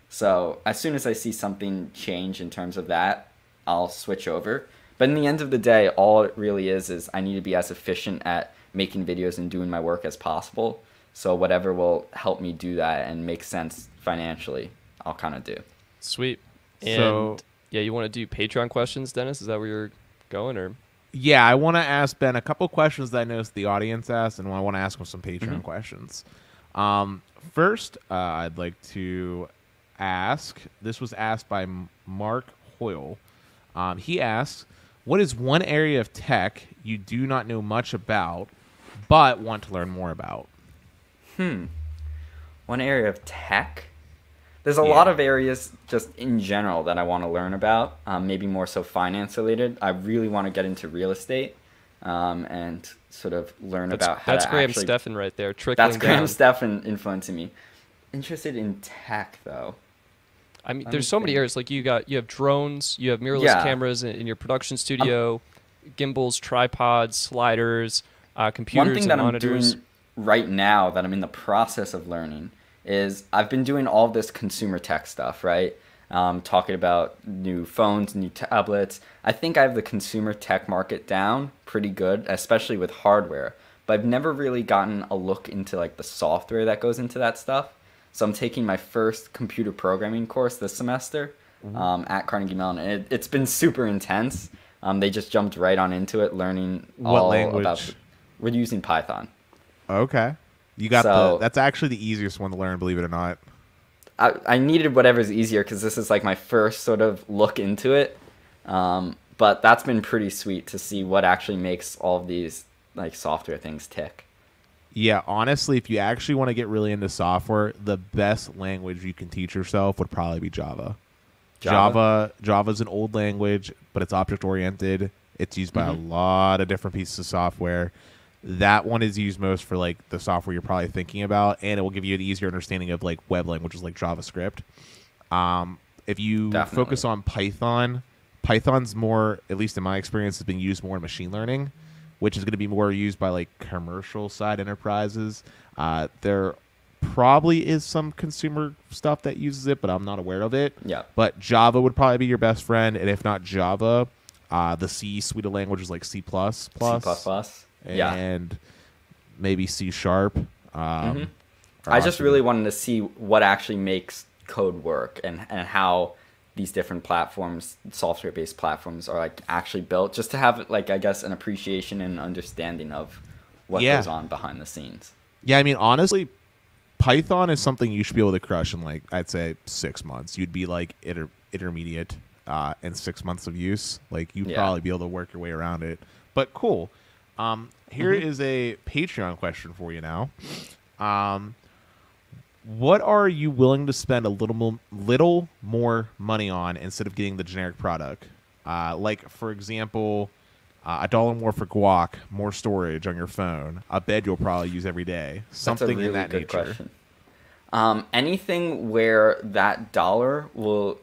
[SPEAKER 1] So as soon as I see something change in terms of that, I'll switch over. But in the end of the day, all it really is I need to be as efficient at making videos and doing my work as possible. So whatever will help me do that and make sense financially, I'll kind of do.
[SPEAKER 2] Sweet. And yeah, you want to do Patreon questions, Dennis? Is that where you're going, or?
[SPEAKER 3] Yeah, I want to ask Ben a couple questions that I noticed the audience asked, and I want to ask him some Patreon questions. First, I'd like to ask, this was asked by Mark Hoyle. He asks, what is one area of tech you do not know much about, but want to learn more about?
[SPEAKER 1] One area of tech? There's a lot of areas just in general that I want to learn about, maybe more so finance related. I really want to get into real estate and sort of learn about how
[SPEAKER 2] that's
[SPEAKER 1] to
[SPEAKER 2] Graham
[SPEAKER 1] actually...
[SPEAKER 2] Stephan right there, trickling
[SPEAKER 1] That's Graham
[SPEAKER 2] down.
[SPEAKER 1] Stephan influencing me. Interested in tech, though.
[SPEAKER 2] I mean, there's so many areas. Like you have drones, you have mirrorless cameras in your production studio, gimbals, tripods, sliders, computers,
[SPEAKER 1] One thing
[SPEAKER 2] and
[SPEAKER 1] that
[SPEAKER 2] monitors.
[SPEAKER 1] I'm doing right now that I'm in the process of learning is I've been doing all this consumer tech stuff, right? Talking about new phones, new tablets. I think I have the consumer tech market down pretty good, especially with hardware. But I've never really gotten a look into like the software that goes into that stuff. So I'm taking my first computer programming course this semester at Carnegie Mellon. And it's been super intense. They just jumped right on into it, learning
[SPEAKER 3] What
[SPEAKER 1] all
[SPEAKER 3] language?
[SPEAKER 1] about... We're using Python.
[SPEAKER 3] Okay. You got that's actually the easiest one to learn, believe it or not.
[SPEAKER 1] I needed whatever's easier because this is like my first sort of look into it. But that's been pretty sweet to see what actually makes all of these like software things tick.
[SPEAKER 3] Yeah, honestly, if you actually want to get really into software, the best language you can teach yourself would probably be Java. Java's an old language, but it's object-oriented. It's used by a lot of different pieces of software. That one is used most for like the software you're probably thinking about, and it will give you an easier understanding of like web languages like JavaScript. If you focus on Python, Python's more, at least in my experience, has been used more in machine learning, which is going to be more used by like commercial side enterprises. There probably is some consumer stuff that uses it, but I'm not aware of it.
[SPEAKER 1] Yeah.
[SPEAKER 3] But Java would probably be your best friend, and if not Java, the C suite of languages like C++. And maybe C#.
[SPEAKER 1] I just really wanted to see what actually makes code work and how these different platforms, software-based platforms, are like actually built, just to have like, I guess, an appreciation and understanding of what goes on behind the scenes.
[SPEAKER 3] Yeah, I mean, honestly, Python is something you should be able to crush in, like, I'd say 6 months. You'd be like intermediate in 6 months of use. Like, you'd probably be able to work your way around it. But cool. Here is a Patreon question for you now. What are you willing to spend a little more money on instead of getting the generic product? Like, for example, $1 more for guac, more storage on your phone, a bed you'll probably use every day, something
[SPEAKER 1] That's a really
[SPEAKER 3] in that
[SPEAKER 1] good
[SPEAKER 3] nature.
[SPEAKER 1] Question. Anything where that dollar will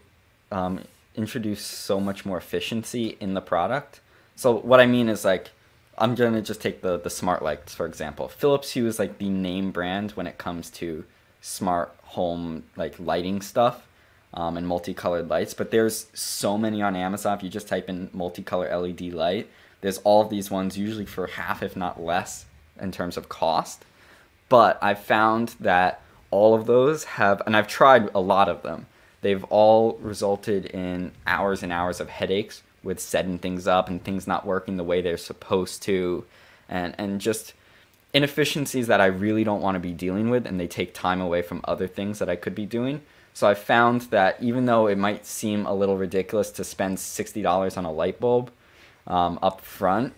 [SPEAKER 1] introduce so much more efficiency in the product. So what I mean is, like, I'm going to just take the smart lights, for example. Philips Hue is like the name brand when it comes to smart home like lighting stuff and multicolored lights. But there's so many on Amazon. If you just type in multicolor LED light, there's all of these ones, usually for half, if not less, in terms of cost. But I've found that all of those have, and I've tried a lot of them, they've all resulted in hours and hours of headaches with setting things up and things not working the way they're supposed to, and just inefficiencies that I really don't want to be dealing with, and they take time away from other things that I could be doing. So I found that even though it might seem a little ridiculous to spend $60 on a light bulb up front,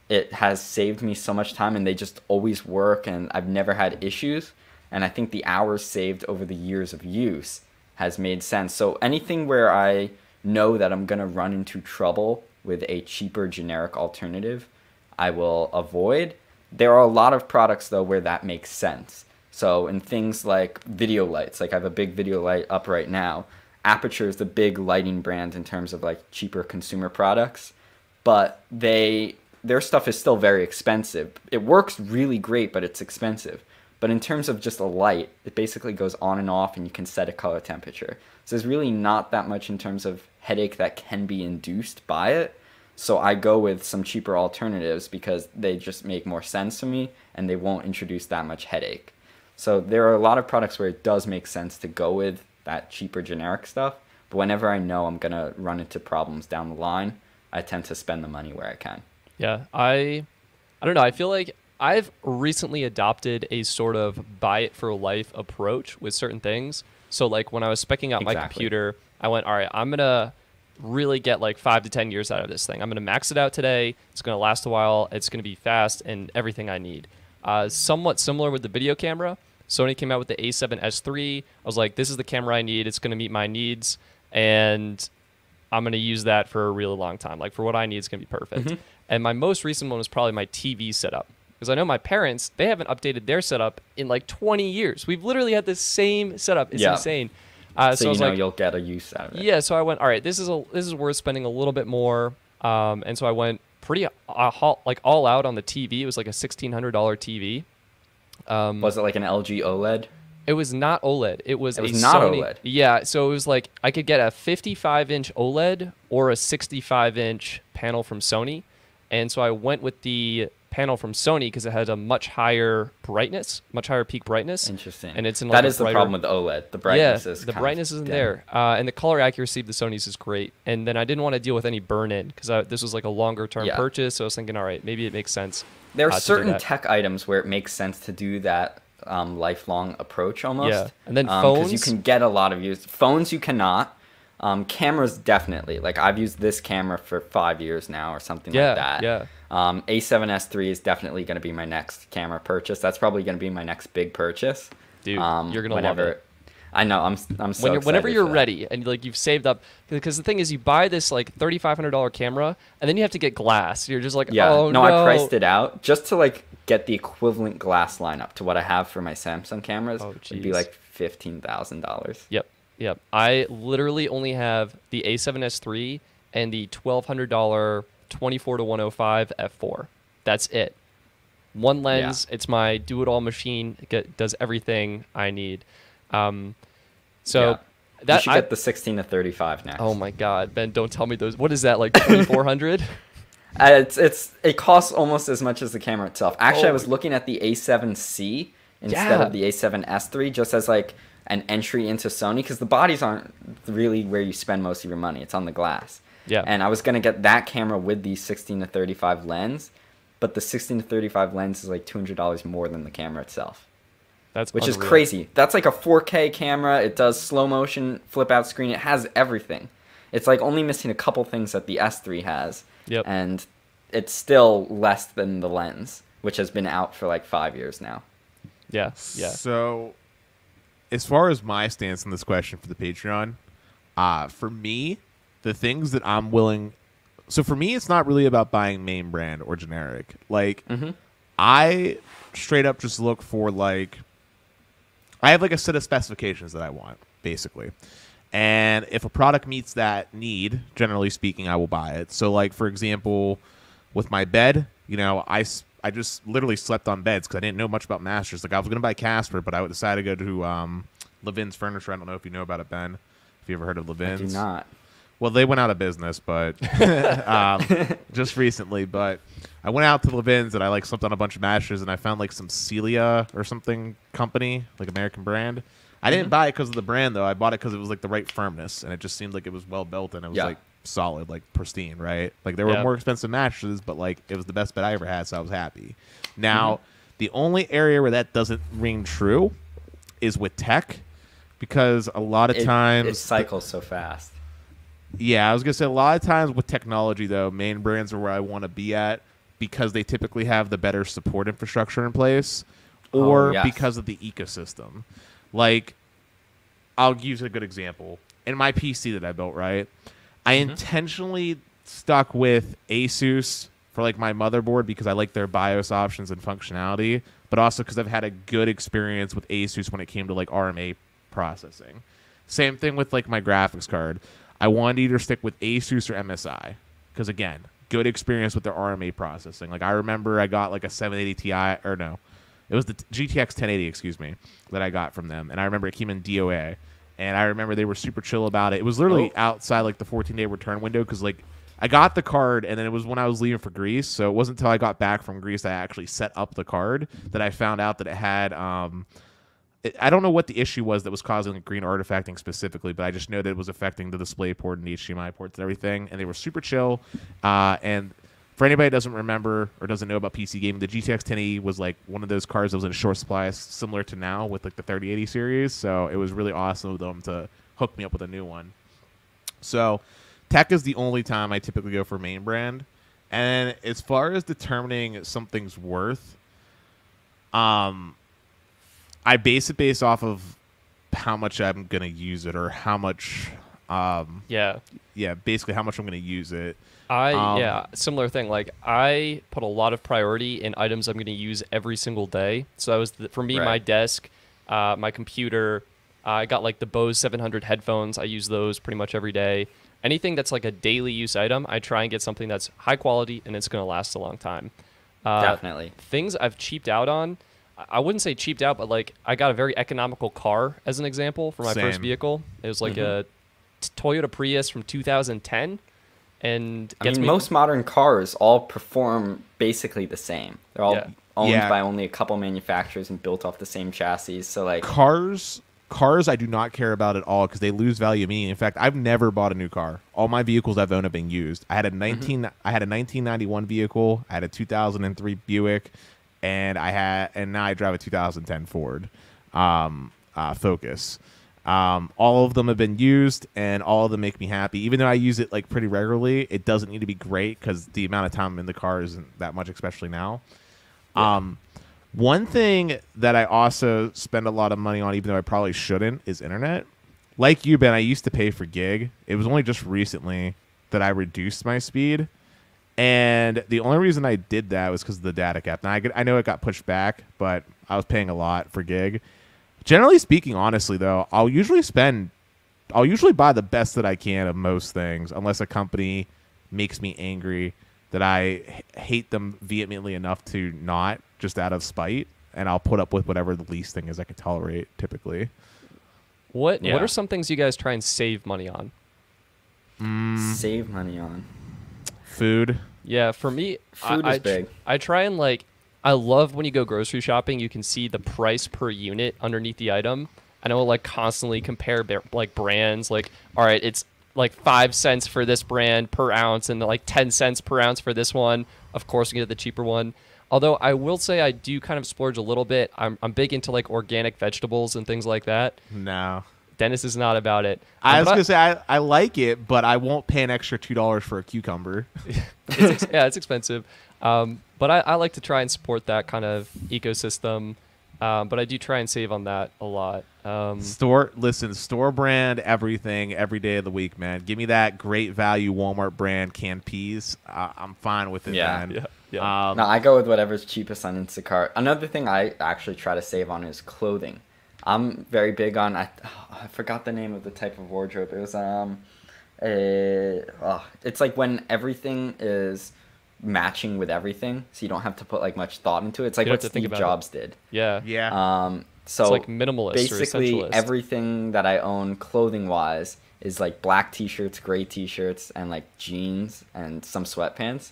[SPEAKER 1] it has saved me so much time, and they just always work, and I've never had issues. And I think the hours saved over the years of use has made sense. So anything where I know that I'm going to run into trouble with a cheaper generic alternative, I will avoid. There are a lot of products, though, where that makes sense. So in things like video lights, like I have a big video light up right now. Aperture is the big lighting brand in terms of like cheaper consumer products, but their stuff is still very expensive. It works really great, but it's expensive. But in terms of just a light, it basically goes on and off, and you can set a color temperature. So there's really not that much in terms of headache that can be induced by it. So I go with some cheaper alternatives because they just make more sense to me, and they won't introduce that much headache. So there are a lot of products where it does make sense to go with that cheaper generic stuff. But whenever I know I'm going to run into problems down the line, I tend to spend the money where I can.
[SPEAKER 2] Yeah, I don't know. I feel like I've recently adopted a sort of buy it for life approach with certain things. So like when I was speccing out my computer, I went, all right, I'm going to really get like 5 to 10 years out of this thing. I'm going to max it out today. It's going to last a while. It's going to be fast and everything I need. Somewhat similar with the video camera. Sony came out with the a7S III. I was like, this is the camera I need. It's going to meet my needs, and I'm going to use that for a really long time. Like for what I need, it's going to be perfect. And my most recent one was probably my TV setup, because I know my parents, they haven't updated their setup in like 20 years. We've literally had the same setup. It's insane.
[SPEAKER 1] So
[SPEAKER 2] I
[SPEAKER 1] you
[SPEAKER 2] was
[SPEAKER 1] know
[SPEAKER 2] like,
[SPEAKER 1] you'll get a use out of it.
[SPEAKER 2] Yeah, so I went, all right, this is worth spending a little bit more. And so I went pretty all out on the TV. It was like a $1,600 TV.
[SPEAKER 1] Was it like an LG OLED?
[SPEAKER 2] It was not OLED. It was
[SPEAKER 1] not
[SPEAKER 2] Sony.
[SPEAKER 1] OLED.
[SPEAKER 2] Yeah, so it was like I could get a 55-inch OLED or a 65-inch panel from Sony. And so I went with the panel from Sony because it had a much higher brightness, much higher peak brightness.
[SPEAKER 1] Interesting.
[SPEAKER 2] And it's in
[SPEAKER 1] that is the problem with OLED. The brightness is
[SPEAKER 2] the brightness isn't there. And the color accuracy of the Sony's is great. And then I didn't want to deal with any burn-in because this was like a longer-term purchase. So I was thinking, all right, maybe it makes sense.
[SPEAKER 1] There are certain tech items where it makes sense to do that lifelong approach almost.
[SPEAKER 2] Yeah, and then phones.
[SPEAKER 1] Because you can get a lot of use. Phones you cannot. Cameras definitely. Like I've used this camera for 5 years now or something like that.
[SPEAKER 2] Yeah.
[SPEAKER 1] A7S III is definitely going to be my next camera purchase. That's probably going to be my next big purchase.
[SPEAKER 2] Dude, you're going to love it.
[SPEAKER 1] I know. I'm so excited.
[SPEAKER 2] Whenever you're ready and like you've saved up, because the thing is, you buy this like $3,500 camera and then you have to get glass. You're just like, oh no.
[SPEAKER 1] I priced it out just to like get the equivalent glass lineup to what I have for my Samsung cameras. It'd be like $15,000.
[SPEAKER 2] Yep. I literally only have the A7S III and the $1,200 24-105 f4. That's it. One lens. It's my do-it-all machine. It does everything I need. You should
[SPEAKER 1] get the 16-35 next.
[SPEAKER 2] Oh my God, Ben! Don't tell me those. What is that, like 2,400?
[SPEAKER 1] It costs almost as much as the camera itself. Actually, I was looking at the A7C instead of the A7S III, just as like an entry into Sony, because the bodies aren't really where you spend most of your money. It's on the glass.
[SPEAKER 2] Yeah.
[SPEAKER 1] And I was going to get that camera with the 16-35 lens, but the 16-35 lens is like $200 more than the camera itself. Which is crazy. That's like a 4K camera. It does slow motion, flip out screen. It has everything. It's like only missing a couple things that the S3 has.
[SPEAKER 2] Yep.
[SPEAKER 1] And it's still less than the lens, which has been out for like 5 years now.
[SPEAKER 2] Yeah.
[SPEAKER 3] So, as far as my stance on this question for the Patreon, for me, the things that I'm willing... So for me, it's not really about buying main brand or generic. Like, I straight up just look for like... I have like a set of specifications that I want, basically. And if a product meets that need, generally speaking, I will buy it. So like, for example, with my bed, you know, I just literally slept on beds because I didn't know much about mattresses. Like I was going to buy Casper, but I decided to go to Levin's Furniture. I don't know if you know about it, Ben. Have you ever heard of Levin's?
[SPEAKER 1] I do not.
[SPEAKER 3] Well, they went out of business, but just recently. But I went out to Levin's and I like slept on a bunch of mattresses and I found like some Celia or something company, like American brand. I didn't buy it because of the brand though. I bought it because it was like the right firmness and it just seemed like it was well built and it was like solid, like pristine, right? Like there were more expensive mattresses, but like it was the best bed I ever had, so I was happy. Now, the only area where that doesn't ring true is with tech, because a lot of times
[SPEAKER 1] it cycles so fast.
[SPEAKER 3] Yeah, I was going to say a lot of times with technology, though, main brands are where I want to be at because they typically have the better support infrastructure in place or because of the ecosystem. Like, I'll use a good example. In my PC that I built, right, I intentionally stuck with Asus for, like, my motherboard because I like their BIOS options and functionality, but also because I've had a good experience with Asus when it came to, like, RMA processing. Same thing with, like, my graphics card. I wanted to either stick with Asus or MSI because, again, good experience with their RMA processing. Like, I remember I got, like, a 780 Ti, or no, it was the GTX 1080, excuse me, that I got from them. And I remember it came in DOA. And I remember they were super chill about it. It was literally outside, like, the 14-day return window because, like, I got the card, and then it was when I was leaving for Greece. So it wasn't until I got back from Greece that I actually set up the card that I found out that it had I don't know what the issue was that was causing like green artifacting specifically, but I just know that it was affecting the display port and the HDMI ports and everything, and they were super chill. And for anybody that doesn't remember or doesn't know about PC gaming, the GTX 1080 was like one of those cards that was in short supply, similar to now with like the 3080 series. So it was really awesome of them to hook me up with a new one. So tech is the only time I typically go for main brand. And as far as determining something's worth, I base it based off of how much I'm going to use it or how much, basically how much I'm going to use it.
[SPEAKER 2] Similar thing. Like I put a lot of priority in items I'm going to use every single day. So that was, for me, my desk, my computer, I got like the Bose 700 headphones. I use those pretty much every day. Anything that's like a daily use item, I try and get something that's high quality and it's going to last a long time.
[SPEAKER 1] Definitely.
[SPEAKER 2] Things I've cheaped out on, I wouldn't say cheaped out, but like I got a very economical car as an example for my first vehicle. It was like a Toyota Prius from 2010, and
[SPEAKER 1] most modern cars all perform basically the same. They're all owned by only a couple manufacturers and built off the same chassis. So like
[SPEAKER 3] cars I do not care about at all because they lose value immediately. In fact, I've never bought a new car. All my vehicles I've owned have been used. I had a 1991 vehicle. I had a 2003 Buick. And now I drive a 2010 Ford Focus. All of them have been used, and all of them make me happy. Even though I use it like pretty regularly, it doesn't need to be great because the amount of time I'm in the car isn't that much, especially now. One thing that I also spend a lot of money on, even though I probably shouldn't, is internet. Like you, Ben, I used to pay for gig. It was only just recently that I reduced my speed. And the only reason I did that was because of the data cap. Now, I know it got pushed back, but I was paying a lot for gig. Generally speaking, honestly, though, I'll usually buy the best that I can of most things, unless a company makes me angry that I hate them vehemently enough to not, just out of spite. And I'll put up with whatever the least thing is I can tolerate, typically.
[SPEAKER 2] What are some things you guys try and save money on?
[SPEAKER 1] Save money on?
[SPEAKER 3] Food.
[SPEAKER 2] Yeah, for me,
[SPEAKER 1] food is big.
[SPEAKER 2] I try and I love when you go grocery shopping, you can see the price per unit underneath the item. I know like constantly compare like brands. Like, all right, it's like 5 cents for this brand per ounce and like 10 cents per ounce for this one. Of course, you get the cheaper one. Although I will say I do kind of splurge a little bit. I'm big into like organic vegetables and things like that.
[SPEAKER 3] No.
[SPEAKER 2] Dennis is not about it.
[SPEAKER 3] I was going to say I like it, but I won't pay an extra $2 for a cucumber.
[SPEAKER 2] It's expensive. But I like to try and support that kind of ecosystem. But I do try and save on that a lot.
[SPEAKER 3] Store brand everything every day of the week, man. Give me that great value Walmart brand canned peas. I'm fine with it, man.
[SPEAKER 2] Yeah.
[SPEAKER 1] No, I go with whatever's cheapest on Instacart. Another thing I actually try to save on is clothing. I'm very big on, I forgot the name of the type of wardrobe. It was it's like when everything is matching with everything, so you don't have to put like much thought into it. It's like what Steve Jobs did.
[SPEAKER 2] Yeah.
[SPEAKER 1] So
[SPEAKER 2] it's like minimalist
[SPEAKER 1] basically
[SPEAKER 2] or essentialist.
[SPEAKER 1] Everything that I own clothing wise is like black t-shirts, gray t-shirts, and like jeans and some sweatpants.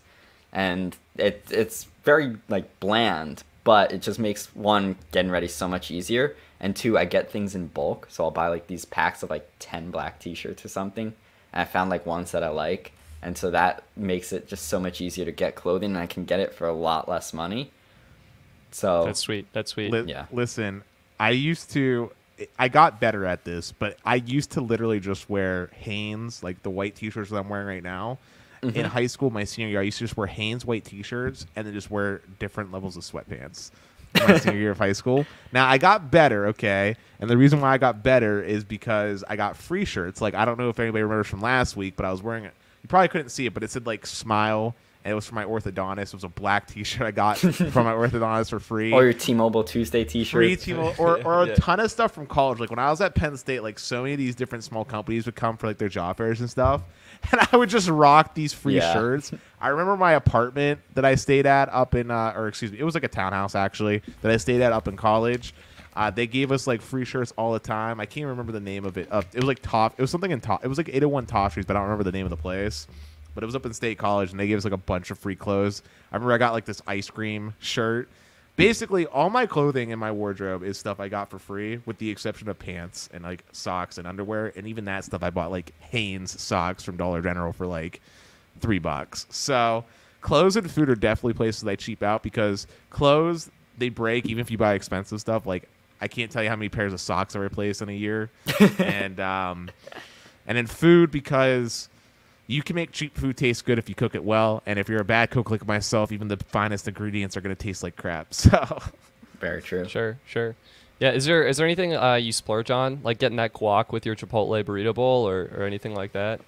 [SPEAKER 1] And it's very like bland, but it just makes one, getting ready so much easier, and two, I get things in bulk. So I'll buy like these packs of like 10 black t-shirts or something, and I found like ones that I like, and so that makes it just so much easier to get clothing, and I can get it for a lot less money. So
[SPEAKER 2] That's sweet.
[SPEAKER 1] Yeah.
[SPEAKER 3] Listen, I got better at this, but I used to literally just wear Hanes, like the white t-shirts that I'm wearing right now.
[SPEAKER 1] Mm-hmm.
[SPEAKER 3] In high school, my senior year, I used to just wear Hanes white t-shirts and then just wear different levels of sweatpants. My senior year of high school. Now, I got better, okay? And the reason why I got better is because I got free shirts. Like, I don't know if anybody remembers from last week, but I was wearing it. You probably couldn't see it, but it said, like, Smile, and it was for my orthodontist. It was a black t-shirt I got from my orthodontist for free.
[SPEAKER 1] Or your T-Mobile Tuesday t-shirt.
[SPEAKER 3] Free T-Mobile, or a ton of stuff from college. Like, when I was at Penn State, like, so many of these different small companies would come for, like, their job fairs and stuff. And I would just rock these free shirts. I remember my apartment that I stayed at up in, it was like a townhouse, actually, that I stayed at up in college. They gave us, like, free shirts all the time. I can't remember the name of it. It was, like, It was something in It was, like, 801 Toffees, but I don't remember the name of the place. But it was up in State College, and they gave us, like, a bunch of free clothes. I remember I got, like, this ice cream shirt. Basically, all my clothing in my wardrobe is stuff I got for free, with the exception of pants and, like, socks and underwear. And even that stuff I bought, like, Hanes socks from Dollar General for, like, $3. So clothes and food are definitely places I cheap out, because clothes, they break even if you buy expensive stuff. Like, I can't tell you how many pairs of socks I replace in a year. And then food, because you can make cheap food taste good if you cook it well, and if you're a bad cook like myself, even the finest ingredients are going to taste like crap. So,
[SPEAKER 1] very true.
[SPEAKER 2] Sure. Yeah, is there anything you splurge on, like getting that guac with your Chipotle burrito bowl or anything like that?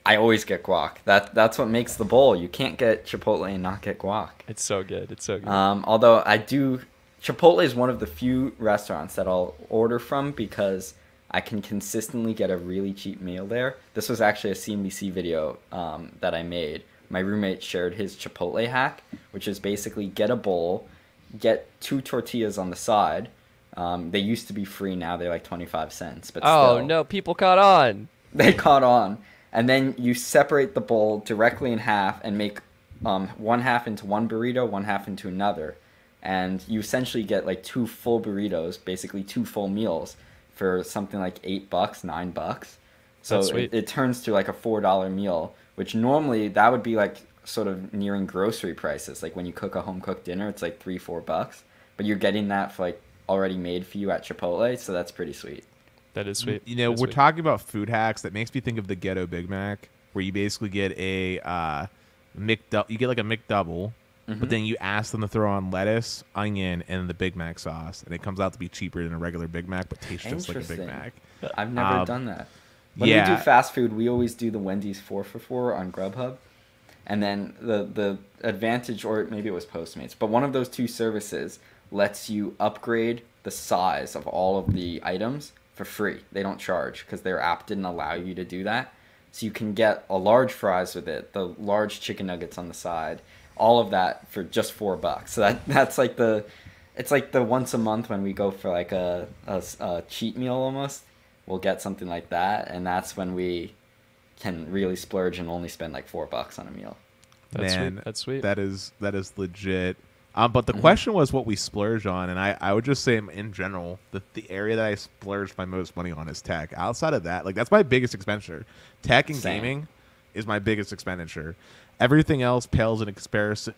[SPEAKER 1] I always get guac. That's what makes the bowl. You can't get Chipotle and not get guac.
[SPEAKER 2] It's so good.
[SPEAKER 1] Although Chipotle is one of the few restaurants that I'll order from because I can consistently get a really cheap meal there. This was actually a CNBC video that I made. My roommate shared his Chipotle hack, which is basically get a bowl, get 2 tortillas on the side. They used to be free, now they're like 25 cents. But still,
[SPEAKER 2] no, people caught on.
[SPEAKER 1] They caught on. And then you separate the bowl directly in half and make one half into one burrito, one half into another. And you essentially get like 2 full burritos, basically 2 full meals, for something like $8, $9. So it turns to like a $4 meal, which normally that would be like sort of nearing grocery prices. Like when you cook a home cooked dinner, it's like $3-4, but you're getting that for like already made for you at Chipotle. So that's pretty sweet.
[SPEAKER 2] That is sweet.
[SPEAKER 3] You know, we're talking about food hacks. That makes me think of the Ghetto Big Mac, where you basically get a you get like a McDouble. But then you ask them to throw on lettuce, onion, and the Big Mac sauce, and it comes out to be cheaper than a regular Big Mac, but tastes just like a Big Mac.
[SPEAKER 1] I've never done that. When we do fast food, we always do the Wendy's 4 for $4 on Grubhub, and then the advantage, or maybe it was Postmates, but one of those 2 services lets you upgrade the size of all of the items for free. They don't charge because their app didn't allow you to do that. So you can get a large fries with it, the large chicken nuggets on the side, all of that for just $4. So that's like it's like the once a month when we go for like a cheat meal almost, we'll get something like that, and that's when we can really splurge and only spend like $4 on a meal.
[SPEAKER 2] That's sweet.
[SPEAKER 3] That is legit. But the question was what we splurge on, and I would just say in general the area that I splurge my most money on is tech. Outside of that, like that's my biggest expenditure. Tech and gaming is my biggest expenditure. Everything else pales in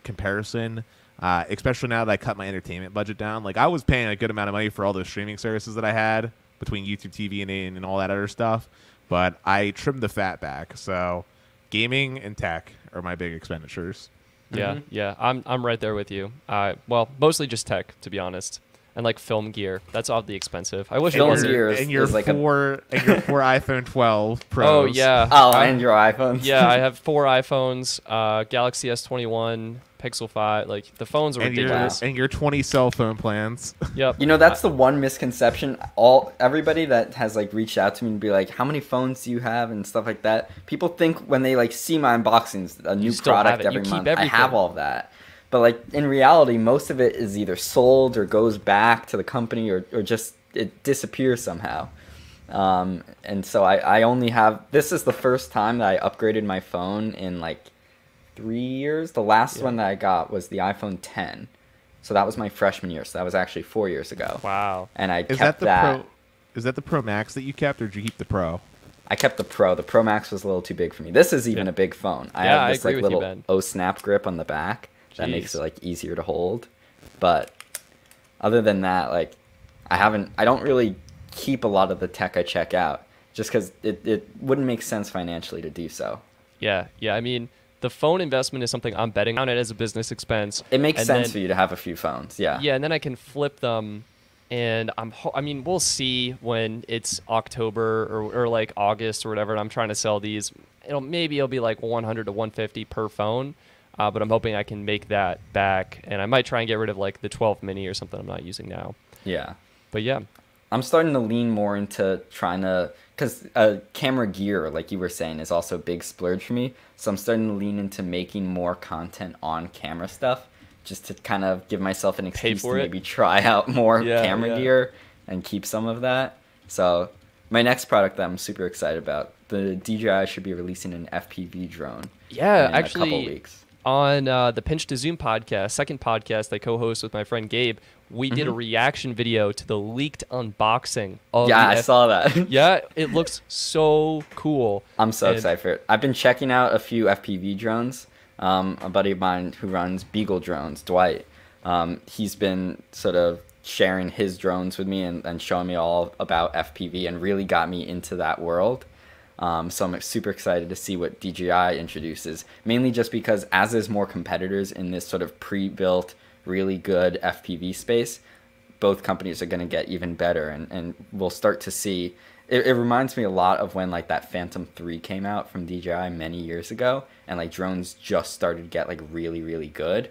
[SPEAKER 3] comparison. Especially now that I cut my entertainment budget down. Like I was paying a good amount of money for all those streaming services that I had between YouTube TV and all that other stuff, but I trimmed the fat back. So gaming and tech are my big expenditures.
[SPEAKER 2] Yeah, I'm right there with you. Well, mostly just tech, to be honest, and like film gear. That's oddly expensive. I wish it wasn't.
[SPEAKER 3] And your four iPhone 12 Pros.
[SPEAKER 2] Oh yeah.
[SPEAKER 1] And your iPhones.
[SPEAKER 2] Yeah, I have 4 iPhones, Galaxy S21, Pixel 5. Like the phones are ridiculous.
[SPEAKER 3] And your 20 cell phone plans.
[SPEAKER 2] Yep.
[SPEAKER 1] You know, that's the one misconception. Everybody that has like reached out to me and be like, "How many phones do you have?" and stuff like that. People think when they like see my unboxings, a new product every month, I have all of that. But like in reality, most of it is either sold or goes back to the company or just it disappears somehow. And so I only have, this is the first time that I upgraded my phone in like 3 years. The last one that I got was the iPhone 10. So that was my freshman year. So that was actually 4 years ago.
[SPEAKER 2] Wow.
[SPEAKER 1] And I kept that.
[SPEAKER 3] Is that the Pro Max that you kept, or did you keep the Pro?
[SPEAKER 1] I kept the Pro. The Pro Max was a little too big for me. This is even a big phone. I have this like little O-snap grip on the back. That makes it like easier to hold. But other than that, like I don't really keep a lot of the tech I check out just because it wouldn't make sense financially to do so.
[SPEAKER 2] Yeah. I mean, the phone investment is something I'm betting on it as a business expense.
[SPEAKER 1] It makes sense for you to have a few phones. Yeah.
[SPEAKER 2] Yeah, and then I can flip them. And I mean, we'll see when it's October or like August or whatever. And I'm trying to sell these. Maybe it'll be like 100 to 150 per phone. But I'm hoping I can make that back, and I might try and get rid of like the 12 mini or something I'm not using now.
[SPEAKER 1] Yeah.
[SPEAKER 2] But yeah.
[SPEAKER 1] I'm starting to lean more into trying to, because camera gear, like you were saying, is also a big splurge for me. So I'm starting to lean into making more content on camera stuff, just to kind of give myself an excuse to maybe try out more camera gear and keep some of that. So my next product that I'm super excited about, the DJI should be releasing an FPV drone.
[SPEAKER 2] Yeah,
[SPEAKER 1] in
[SPEAKER 2] actually.
[SPEAKER 1] a couple weeks.
[SPEAKER 2] On the Pinch to Zoom podcast, second podcast I co-host with my friend Gabe, we did a reaction video to the leaked unboxing of
[SPEAKER 1] I saw that.
[SPEAKER 2] Yeah, it looks so cool.
[SPEAKER 1] I'm so excited for it. I've been checking out a few FPV drones. A buddy of mine who runs Beagle Drones, Dwight, he's been sort of sharing his drones with me and showing me all about FPV and really got me into that world. So I'm super excited to see what DJI introduces, mainly just because as there's more competitors in this sort of pre-built, really good FPV space, both companies are going to get even better, and we'll start to see. It reminds me a lot of when like that Phantom 3 came out from DJI many years ago, and like drones just started to get like really, really good,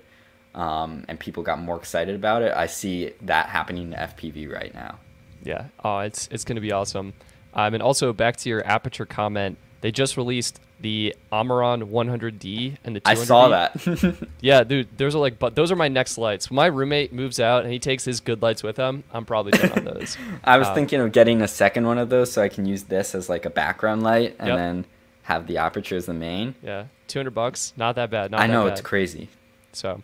[SPEAKER 1] and people got more excited about it. I see that happening to FPV right now.
[SPEAKER 2] Yeah, it's going to be awesome. And also back to your aperture comment, they just released the Amaran 100D and the 200D.
[SPEAKER 1] I saw that.
[SPEAKER 2] Yeah, dude, those are my next lights. When my roommate moves out and he takes his good lights with him, I'm probably done on those.
[SPEAKER 1] I was thinking of getting a second one of those so I can use this as like a background light and then have the aperture as the main.
[SPEAKER 2] Yeah, $200, not that bad.
[SPEAKER 1] I know, it's crazy.
[SPEAKER 2] So,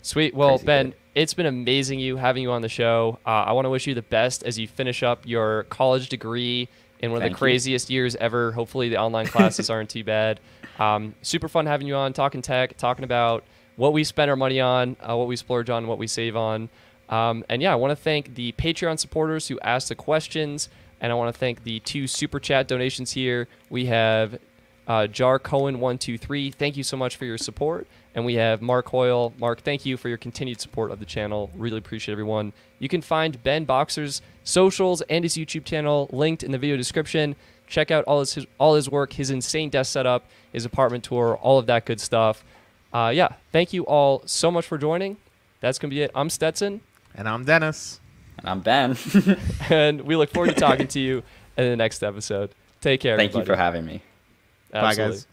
[SPEAKER 2] sweet. Well, crazy Ben, it's been amazing having you on the show. I want to wish you the best as you finish up your college degree in one of the craziest years ever. Hopefully the online classes aren't too bad. Super fun having you on, talking tech, talking about what we spend our money on, what we splurge on, what we save on. And yeah, I want to thank the Patreon supporters who asked the questions, and I want to thank the 2 super chat donations here. We have Jar Cohen 123. Thank you so much for your support. And we have Mark Hoyle. Mark, thank you for your continued support of the channel. Really appreciate everyone. You can find Ben Boxer's socials and his YouTube channel linked in the video description. Check out all his work, his insane desk setup, his apartment tour, all of that good stuff. Yeah, thank you all so much for joining. That's going to be it. I'm Stetson.
[SPEAKER 3] And I'm Dennis.
[SPEAKER 1] And I'm Ben.
[SPEAKER 2] And we look forward to talking to you in the next episode. Take care,
[SPEAKER 1] Thank
[SPEAKER 2] everybody.
[SPEAKER 1] you for having me.
[SPEAKER 2] Absolutely.
[SPEAKER 3] Bye, guys.